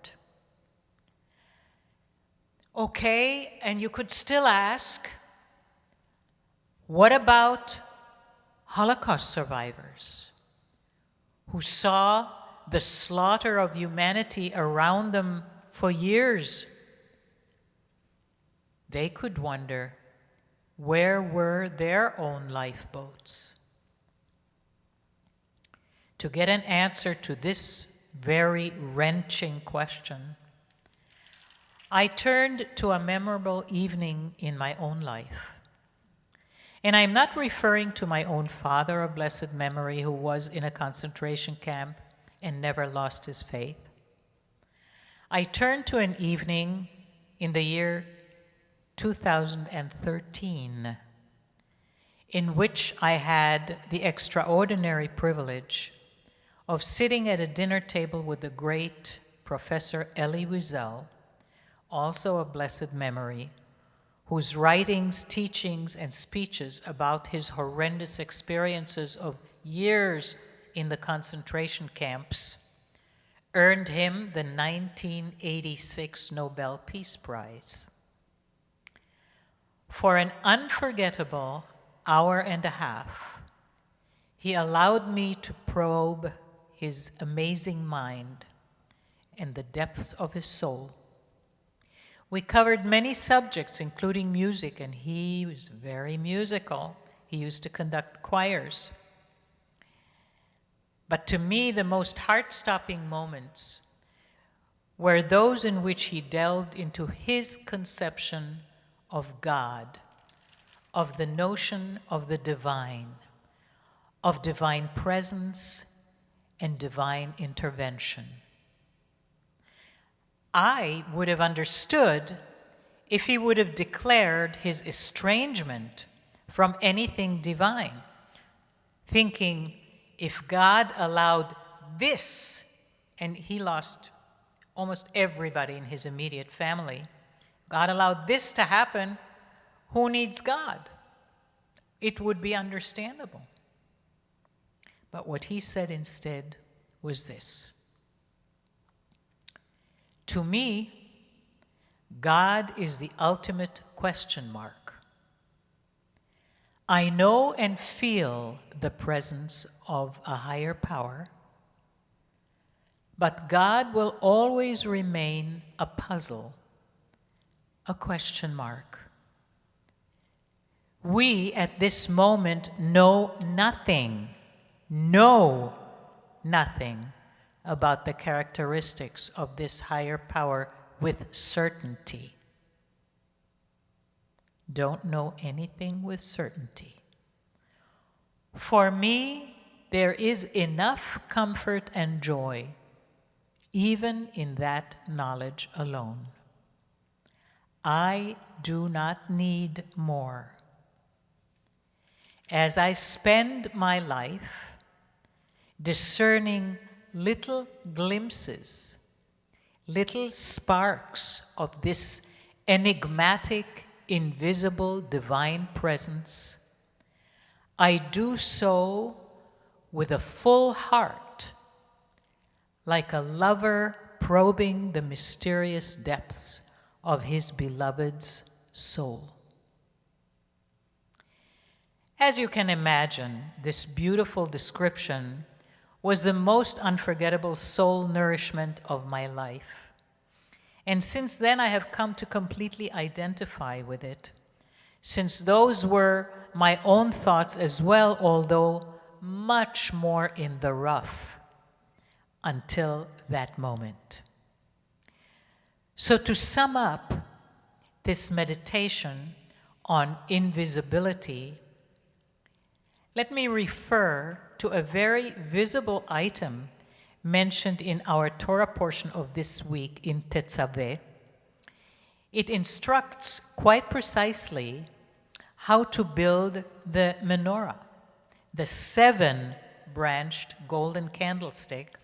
Okay, and you could still ask, what about Holocaust survivors who saw the slaughter of humanity around them for years? They could wonder, where were their own lifeboats? To get an answer to this very wrenching question, I turned to a memorable evening in my own life. And I'm not referring to my own father of blessed memory, who was in a concentration camp and never lost his faith. I turned to an evening in the year 2013, in which I had the extraordinary privilege of sitting at a dinner table with the great Professor Elie Wiesel, also of blessed memory, whose writings, teachings, and speeches about his horrendous experiences of years in the concentration camps earned him the 1986 Nobel Peace Prize. For an unforgettable hour and a half, he allowed me to probe his amazing mind and the depths of his soul. We covered many subjects, including music, and he was very musical. He used to conduct choirs. But to me, the most heart-stopping moments were those in which he delved into his conception of God, of the notion of the divine, of divine presence and divine intervention. I would have understood if he would have declared his estrangement from anything divine, thinking if God allowed this, and he lost almost everybody in his immediate family, God allowed this to happen, who needs God? It would be understandable. But what he said instead was this: to me, God is the ultimate question mark. I know and feel the presence of a higher power, but God will always remain a puzzle, a question mark. We at this moment know nothing about the characteristics of this higher power with certainty. Don't know anything with certainty. For me, there is enough comfort and joy, even in that knowledge alone. I do not need more. As I spend my life discerning little glimpses, little sparks of this enigmatic, invisible divine presence, I do so with a full heart, like a lover probing the mysterious depths of his beloved's soul. As you can imagine, this beautiful description was the most unforgettable soul nourishment of my life. And since then, I have come to completely identify with it, since those were my own thoughts as well, although much more in the rough until that moment. So to sum up this meditation on invisibility, let me refer to a very visible item mentioned in our Torah portion of this week in Tetzaveh. It instructs quite precisely how to build the Menorah, the 7-branched golden candlestick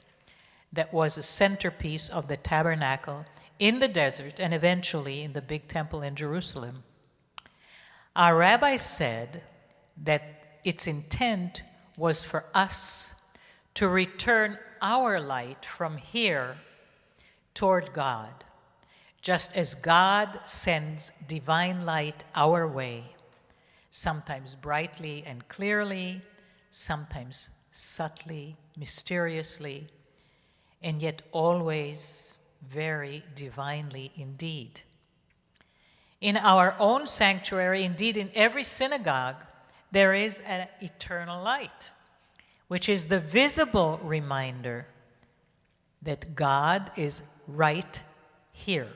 that was a centerpiece of the tabernacle in the desert and eventually in the big temple in Jerusalem. Our rabbi said that its intent was for us to return our light from here toward God, just as God sends divine light our way, sometimes brightly and clearly, sometimes subtly, mysteriously, and yet always very divinely indeed. In our own sanctuary, indeed in every synagogue, there is an eternal light, which is the visible reminder that God is right here.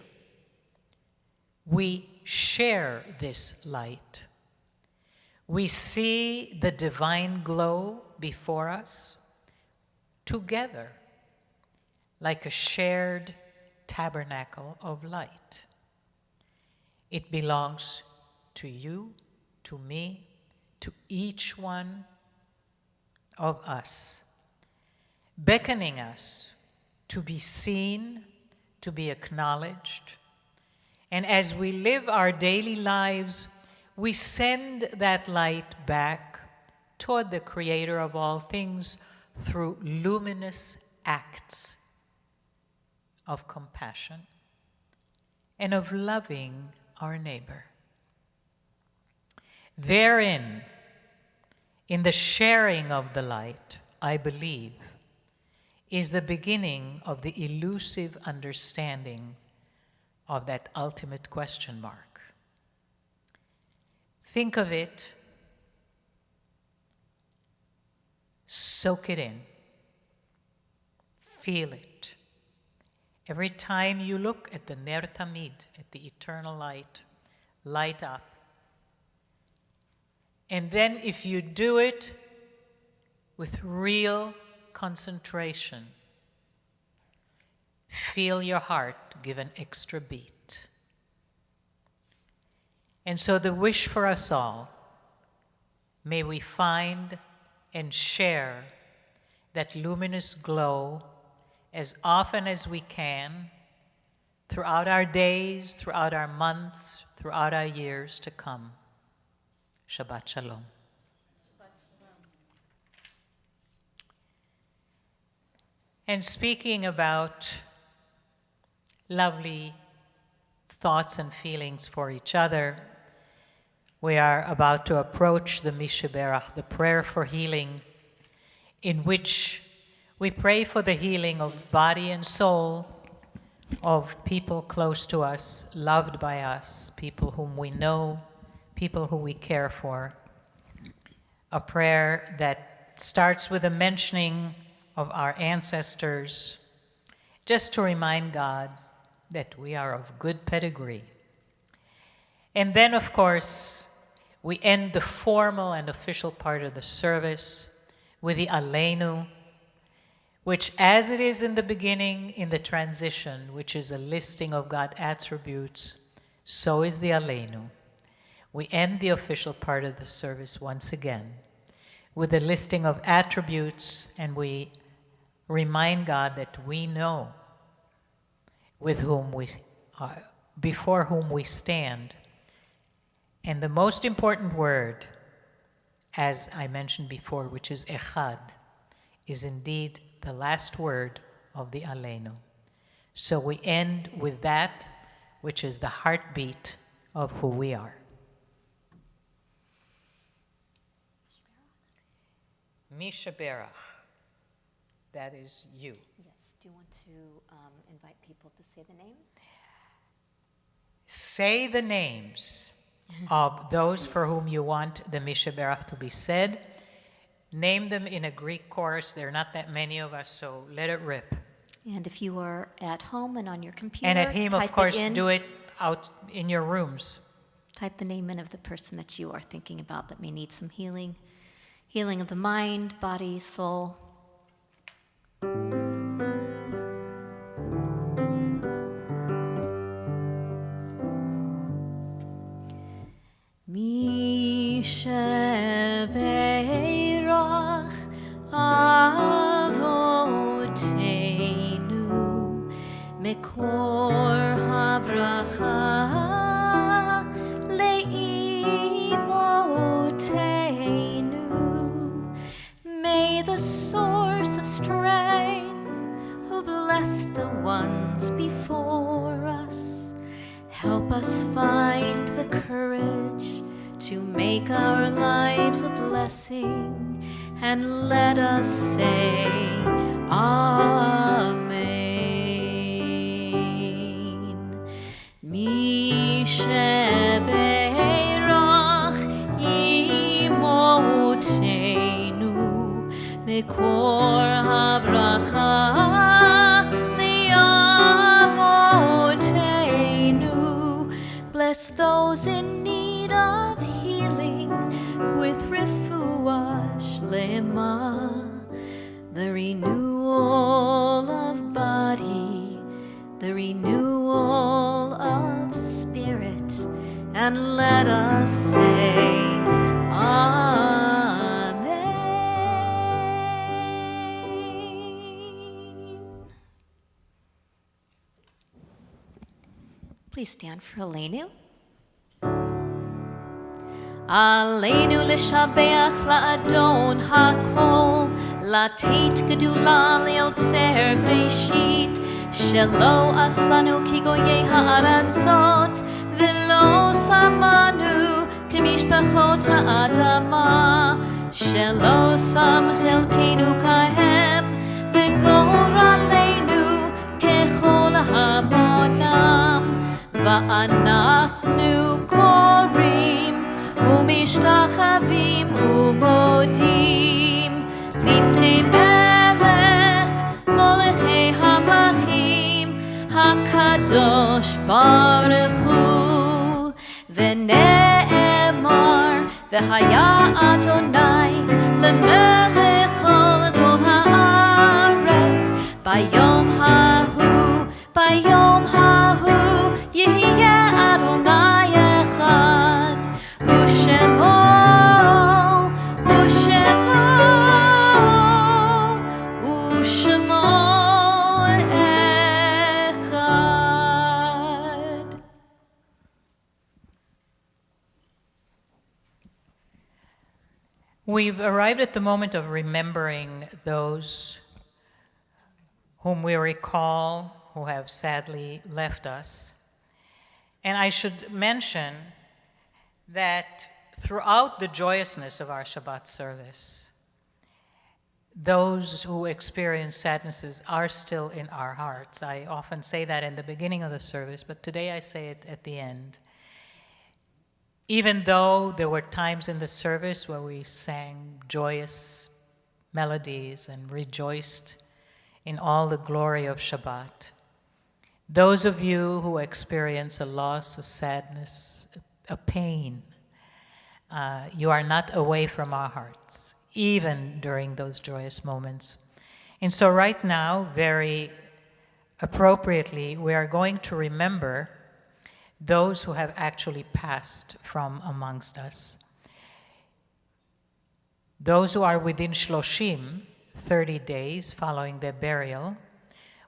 We share this light. We see the divine glow before us together, like a shared tabernacle of light. It belongs to you, to me, to each one of us, beckoning us to be seen, to be acknowledged. And as we live our daily lives, we send that light back toward the Creator of all things through luminous acts of compassion and of loving our neighbor. Therein, in the sharing of the light, I believe, is the beginning of the elusive understanding of that ultimate question mark. Think of it, soak it in, feel it. Every time you look at the Ner Tamid, at the eternal light, light up. And then if you do it with real concentration, feel your heart give an extra beat. And so the wish for us all, may we find and share that luminous glow as often as we can throughout our days, throughout our months, throughout our years to come. Shabbat Shalom. And speaking about lovely thoughts and feelings for each other, we are about to approach the Mishibera, the prayer for healing, in which we pray for the healing of body and soul of people close to us, loved by us, people whom we know, people who we care for. A prayer that starts with a mentioning of our ancestors, just to remind God that we are of good pedigree. And then, of course, we end the formal and official part of the service with the Eleno, which, as it is in the beginning, in the transition, which is a listing of God's attributes, so is the Eleno. We end the official part of the service once again with a listing of attributes, and we remind God that we know with whom we are, before whom we stand. And the most important word, as I mentioned before, which is echad, is indeed the last word of the Eleno. So we end with that, which is the heartbeat of who we are. Mishibera, that is you. Yes. Do you want to invite people to say the names? Say the names of those for whom you want the Mishibera to be said. Name them in a Greek chorus. There are not that many of us, so let it rip. And if you are at home and on your computer, And at him, of course, do it out in your rooms. Type the name in of the person that you are thinking about that may need some healing. Healing of the mind, body, soul. Mishibera Avotenu Mekor Habracha Leimotenu. May the source of strength, who blessed the ones before us, help us find the courage to make our lives a blessing, and let us say Amen. Misheberach imotenu mekor habracha liavotenu. Bless those in need of healing with refuah shlema, the renewal of body, the renewal of spirit, and let us say Amen. Please stand for Eleno. Aleinu לשבח לאדון הכל, לתת גדולה ליוצר בראשית, שלא עשנו כגויי הארצות, ולא שמנו כמשפחות האדמה, שלא שם חלקנו כהם, וגורלנו ככל המונם. ואנחנו קוראים ומשתחווים ומודים לפני מלך מולכי המלכים הקדוש ברוך הוא ונאמר והיה אדוני למלך על כל הארץ ביום ההוא יהיה אדוני אחד ושמו אחד. We've arrived at the moment of remembering those whom we recall who have sadly left us. And I should mention that throughout the joyousness of our Shabbat service, those who experience sadnesses are still in our hearts. I often say that in the beginning of the service, but today I say it at the end. Even though there were times in the service where we sang joyous melodies and rejoiced in all the glory of Shabbat, those of you who experience a loss, a sadness, a pain, you are not away from our hearts, even during those joyous moments. And so right now, very appropriately, we are going to remember those who have actually passed from amongst us. Those who are within Shloshim, 30 days following their burial.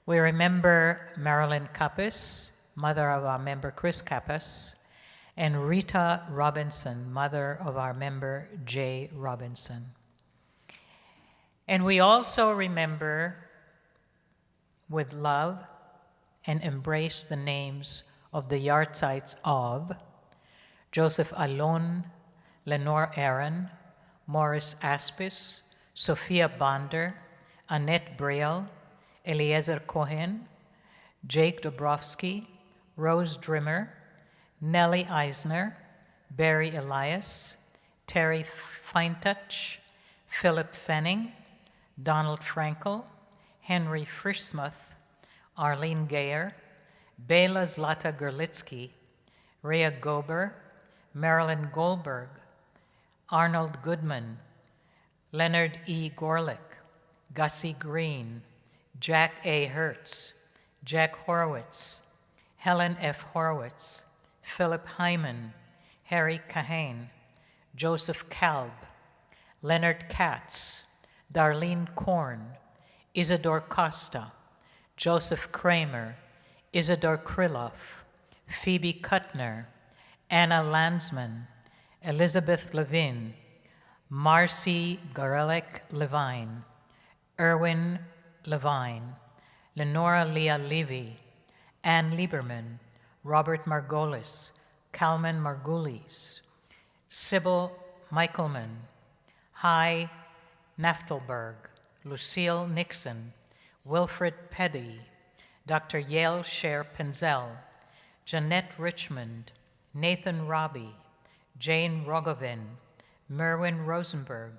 We remember Marilyn Kappes, mother of our member Chris Kappes, and Rita Robinson, mother of our member Jay Robinson. And we also remember with love and embrace the names of the yahrzeits of Joseph Alon, Lenore Aaron, Morris Aspis, Sophia Bonder, Annette Briel, Eliezer Cohen, Jake Dobrowski, Rose Drimmer, Nellie Eisner, Barry Elias, Terry Feintouch, Philip Fenning, Donald Frankel, Henry Frischmuth, Arlene Gayer, Bela Zlata Gerlitsky, Rhea Gober, Marilyn Goldberg, Arnold Goodman, Leonard E. Gorlick, Gussie Green, Jack A. Hertz, Jack Horowitz, Helen F. Horowitz, Philip Hyman, Harry Kahane, Joseph Kalb, Leonard Katz, Darlene Korn, Isidore Costa, Joseph Kramer, Isidore Krylov, Phoebe Kuttner, Anna Landsman, Elizabeth Levin, Marcy Gorelick Levine, Erwin Levine, Lenora Leah Levy, Ann Lieberman, Robert Margolis, Kalman Margulies, Sybil Michaelman, Hai Naftelberg, Lucille Nixon, Wilfred Peddy, Dr. Yael Sher Penzel, Jeanette Richmond, Nathan Robbie, Jane Rogovin, Merwin Rosenberg,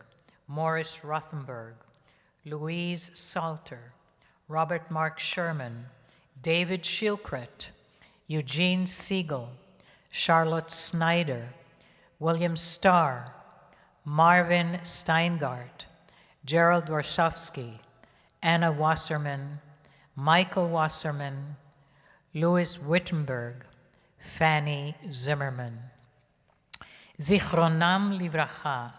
Morris Rothenberg, Louise Salter, Robert Mark Sherman, David Shilkret, Eugene Siegel, Charlotte Snyder, William Starr, Marvin Steingart, Gerald Warshawski, Anna Wasserman, Michael Wasserman, Louis Wittenberg, Fanny Zimmerman. Zichronam livracha,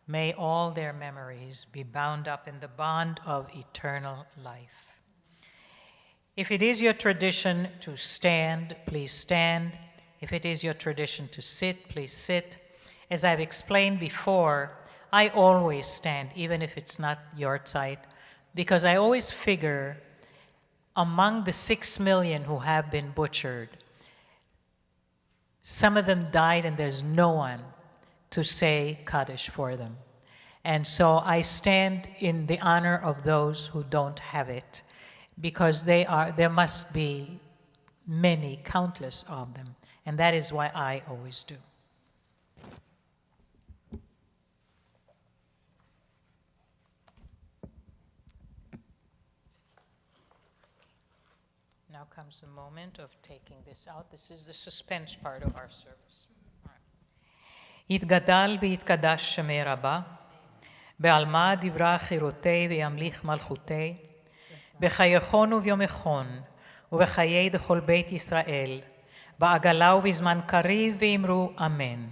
may all their memories be bound up in the bond of eternal life. If it is your tradition to stand, please stand. If it is your tradition to sit, please sit. As I've explained before, I always stand, even if it's not yahrzeit, because I always figure among the 6 million who have been butchered, some of them died and there's no one to say Kaddish for them. And so I stand in the honor of those who don't have it, because there must be many, countless of them. And that is why I always do. Now comes the moment of taking this out. This is the suspense part of our service. יתגדל ויתקדש שמי רבה, בעלמא דברה חירותי וימליך מלכותי, בחייכון וביומכון, ובחיי דכל בית ישראל, בעגלה ובזמן קריב ואמרו אמן.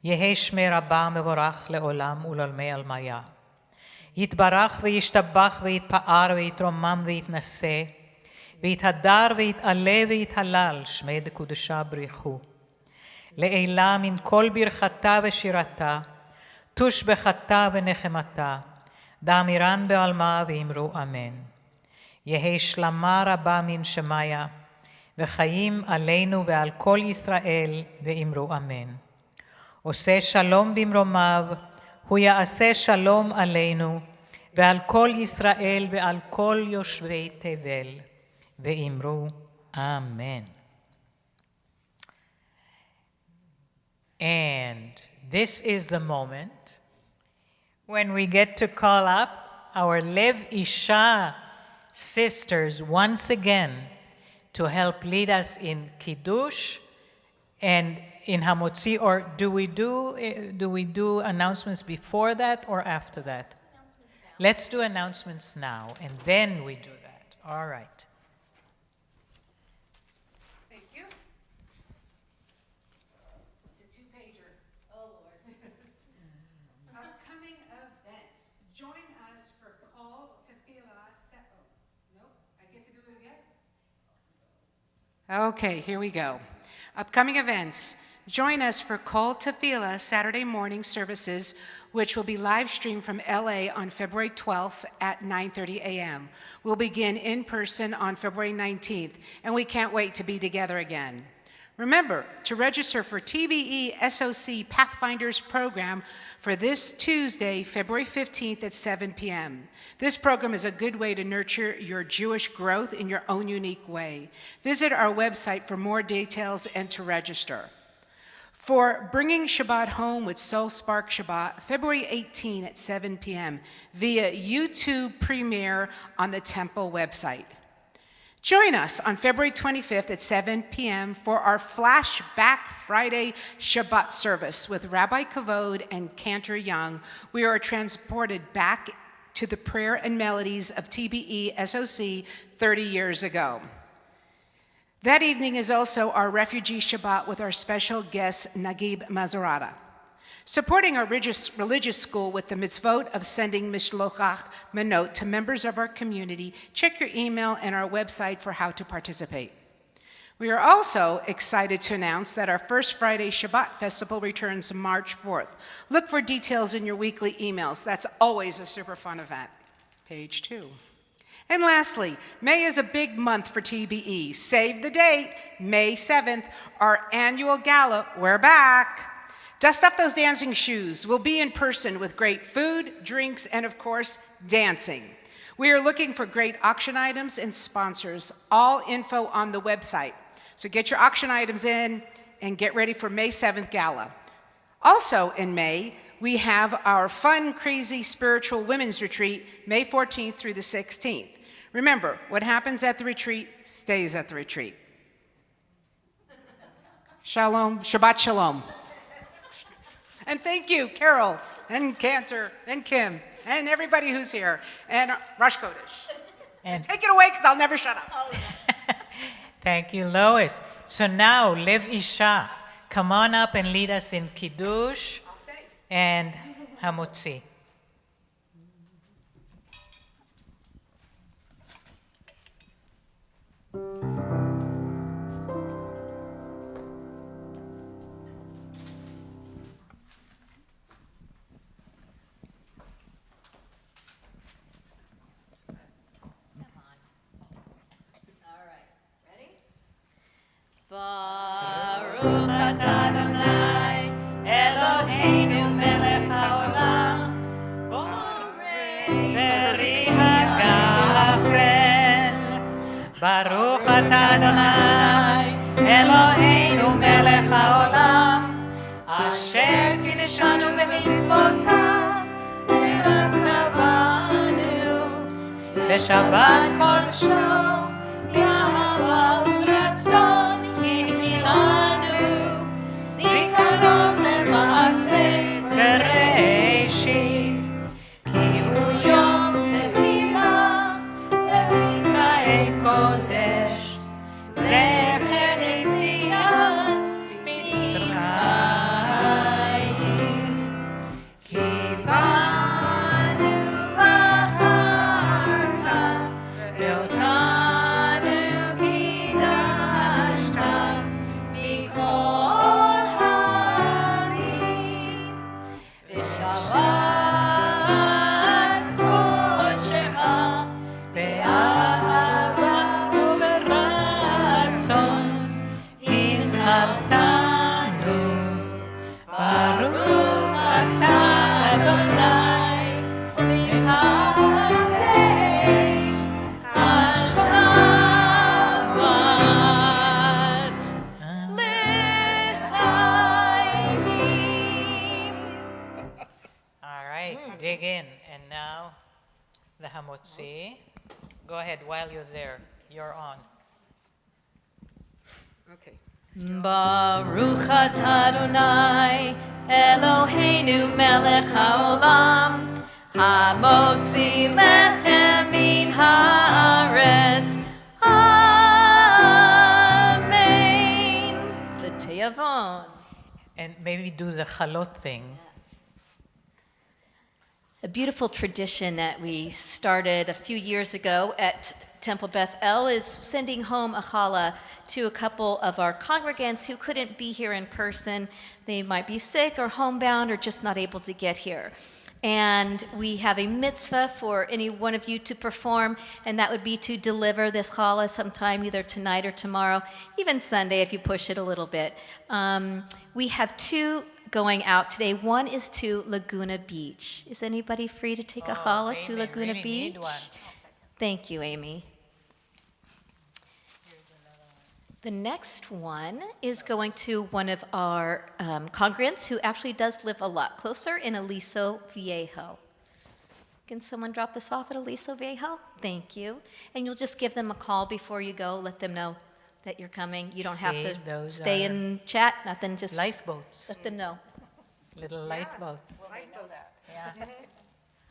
יהי שמי רבה מבורך לעולם ולעולמי עלמיה. יתברך וישתבח ויתפאר ויתרומם ויתנשא, ויתהדר ויתעלה ויתהלל שמי דקודשה בריחו. לעילה מן כל ברכתה ושירתה, תושבחתה ונחמתה, דאמירן בעלמה ואמרו אמן. יהי שלמה רבה מן שמיה, וחיים עלינו ועל כל ישראל ואמרו אמן. עושה שלום במרומיו, הוא יעשה שלום עלינו, ועל כל ישראל ועל כל יושבי תבל, ואמרו אמן. And this is the moment when we get to call up our Lev Isha sisters once again to help lead us in Kiddush and in Hamotzi, or do we do announcements before that or after that? Let's do announcements now, and then we do that. All right. Thank you. It's a two-pager. Oh, Lord. Upcoming events. Join us for Kol Tefillah. Nope, I get to do it again? Okay, here we go. Upcoming events. Join us for Kol Tefillah Saturday morning services, which will be live streamed from LA on February 12th at 9:30 a.m. We'll begin in person on February 19th, and we can't wait to be together again. Remember to register for TBE SOC Pathfinders program for this Tuesday, February 15th at 7 p.m. This program is a good way to nurture your Jewish growth in your own unique way. Visit our website for more details and to register. For Bringing Shabbat Home with Soul Spark Shabbat, February 18 at 7 p.m. via YouTube premiere on the Temple website. Join us on February 25th at 7 p.m. for our Flashback Friday Shabbat service with Rabbi Kavod and Cantor Young. We are transported back to the prayer and melodies of TBE SOC 30 years ago. That evening is also our Refugee Shabbat with our special guest, Nagib Mazarata. Supporting our religious school with the mitzvot of sending mishlochach manot to members of our community, check your email and our website for how to participate. We are also excited to announce that our First Friday Shabbat Festival returns March 4th. Look for details in your weekly emails. That's always a super fun event. Page 2. And lastly, May is a big month for TBE. Save the date, May 7th, our annual gala. We're back. Dust off those dancing shoes. We'll be in person with great food, drinks, and of course, dancing. We are looking for great auction items and sponsors. All info on the website. So get your auction items in and get ready for May 7th gala. Also in May, we have our fun, crazy, spiritual women's retreat, May 14th through the 16th. Remember, what happens at the retreat stays at the retreat. Shalom, Shabbat Shalom. And thank you, Carol, and Cantor, and Kim, and everybody who's here, and Rosh Kodesh. And take it away, because I'll never shut up. Thank you, Lois. So now, Lev Isha, come on up and lead us in Kiddush and Hamotzi. Baruch atah Adonai, Eloheinu melech haolam, borei peri hagafel. Baruch atah Adonai, וקדשנו במצוותיו, ורצה בנו. בשבת קודשו, באהבה וברצון, הנחיל לנו, זיכרון למעשה בראשית, כי הוא יום תחילה למקראי קודש, זכר ליציאת מצרים. כי באנו בחרת, ואותנו קידשת מכל העמים. בשבת קודשך, באהבה וברצון, הנחלתנו. ברוך אתה אדוני, ומקדש השבת לחיים. All right, dig in. And now the Hamotzi. Go ahead while you're there. You're on. Okay. Baruch atah Adonai, Eloheinu melech haolam, hamotzi lechem min haaretz. Amen. V'teyavon. And maybe do the chalot thing. A beautiful tradition that we started a few years ago at Temple Beth El is sending home a challah to a couple of our congregants who couldn't be here in person. They might be sick or homebound or just not able to get here. And we have a mitzvah for any one of you to perform, and that would be to deliver this challah sometime either tonight or tomorrow, even Sunday if you push it a little bit. We have two going out today. One is to Laguna Beach. Is anybody free to take a challah to Amy, Laguna really Beach? need one. Thank you, Amy. The next one is going to one of our congregants who actually does live a lot closer in Aliso Viejo. Can someone drop this off at Aliso Viejo? Thank you. And you'll just give them a call before you go, let them know that you're coming. You don't have See, to those stay are and chat, nothing, just Lifeboats. let them know. Little lifeboats.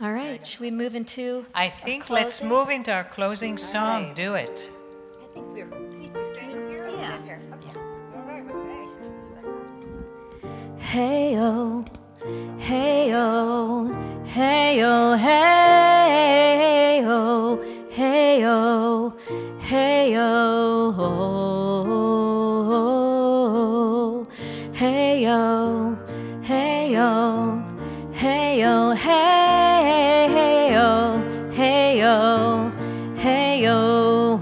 All right, should we move into I think let's closing? move into our closing song. right. Do it. I think we're... Hey-oh, hey-oh, hey-oh, hey-oh, hey-oh, hey-oh, hey-oh, hey-oh, hey-oh, hey-oh, hey-oh, hey-oh.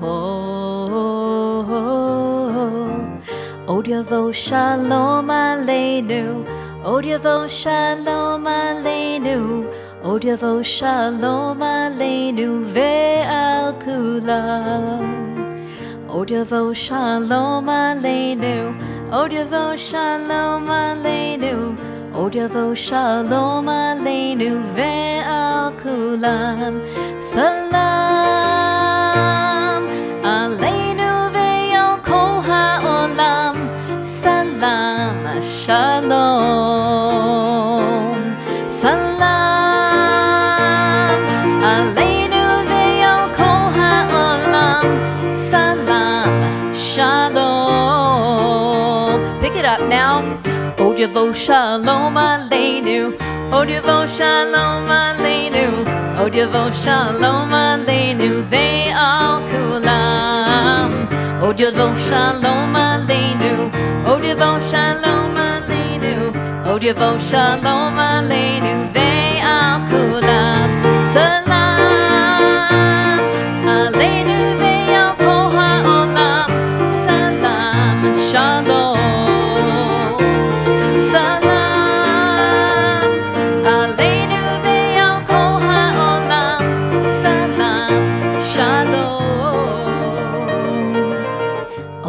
Od Yavo Shalom Aleinu, Od Yavo Shalom Aleinu, Od Yavo Shalom Aleinu ve'al kulam. Od Yavo Shalom Aleinu, Od Yavo Shalom Aleinu, Od Yavo Shalom Aleinu ve'al kulam. Salam Aleinu ve'al kol ha'olam. Salam Shalom. Salam Aleinu ve'al kol ha'olam. Salam Shalom. Pick it up now. Od Yavo Shalom Aleinu, Od Yavo Shalom Aleinu, Od Yavo Shalom Aleinu ve'al kulam. Od Yavo Shalom Aleinu, Od Yavo Shalom Aleinu, Od Yavo Shalom Aleinu ve'al kulam. Salam Aleinu ve'al kol ha'olam. Salam Shalom. Salam Aleinu ve'al kol ha'olam. Salam Shalom.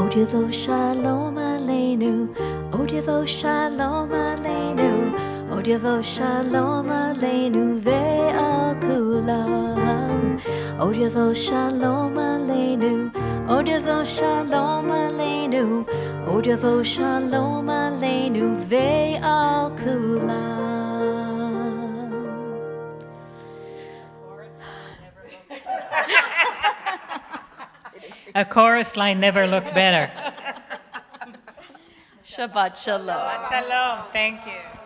Od Yavo Shalom Aleinu, Od Yavo Shalom Aleinu, Od Odavo Shalom Aleinu ve'al kulam. Odavo Shalom Aleinu. Odavo Shalom Aleinu. Odavo Shalom Aleinu ve'al kulam. A chorus line never looked better. Shabbat Shalom. Shalom. Thank you.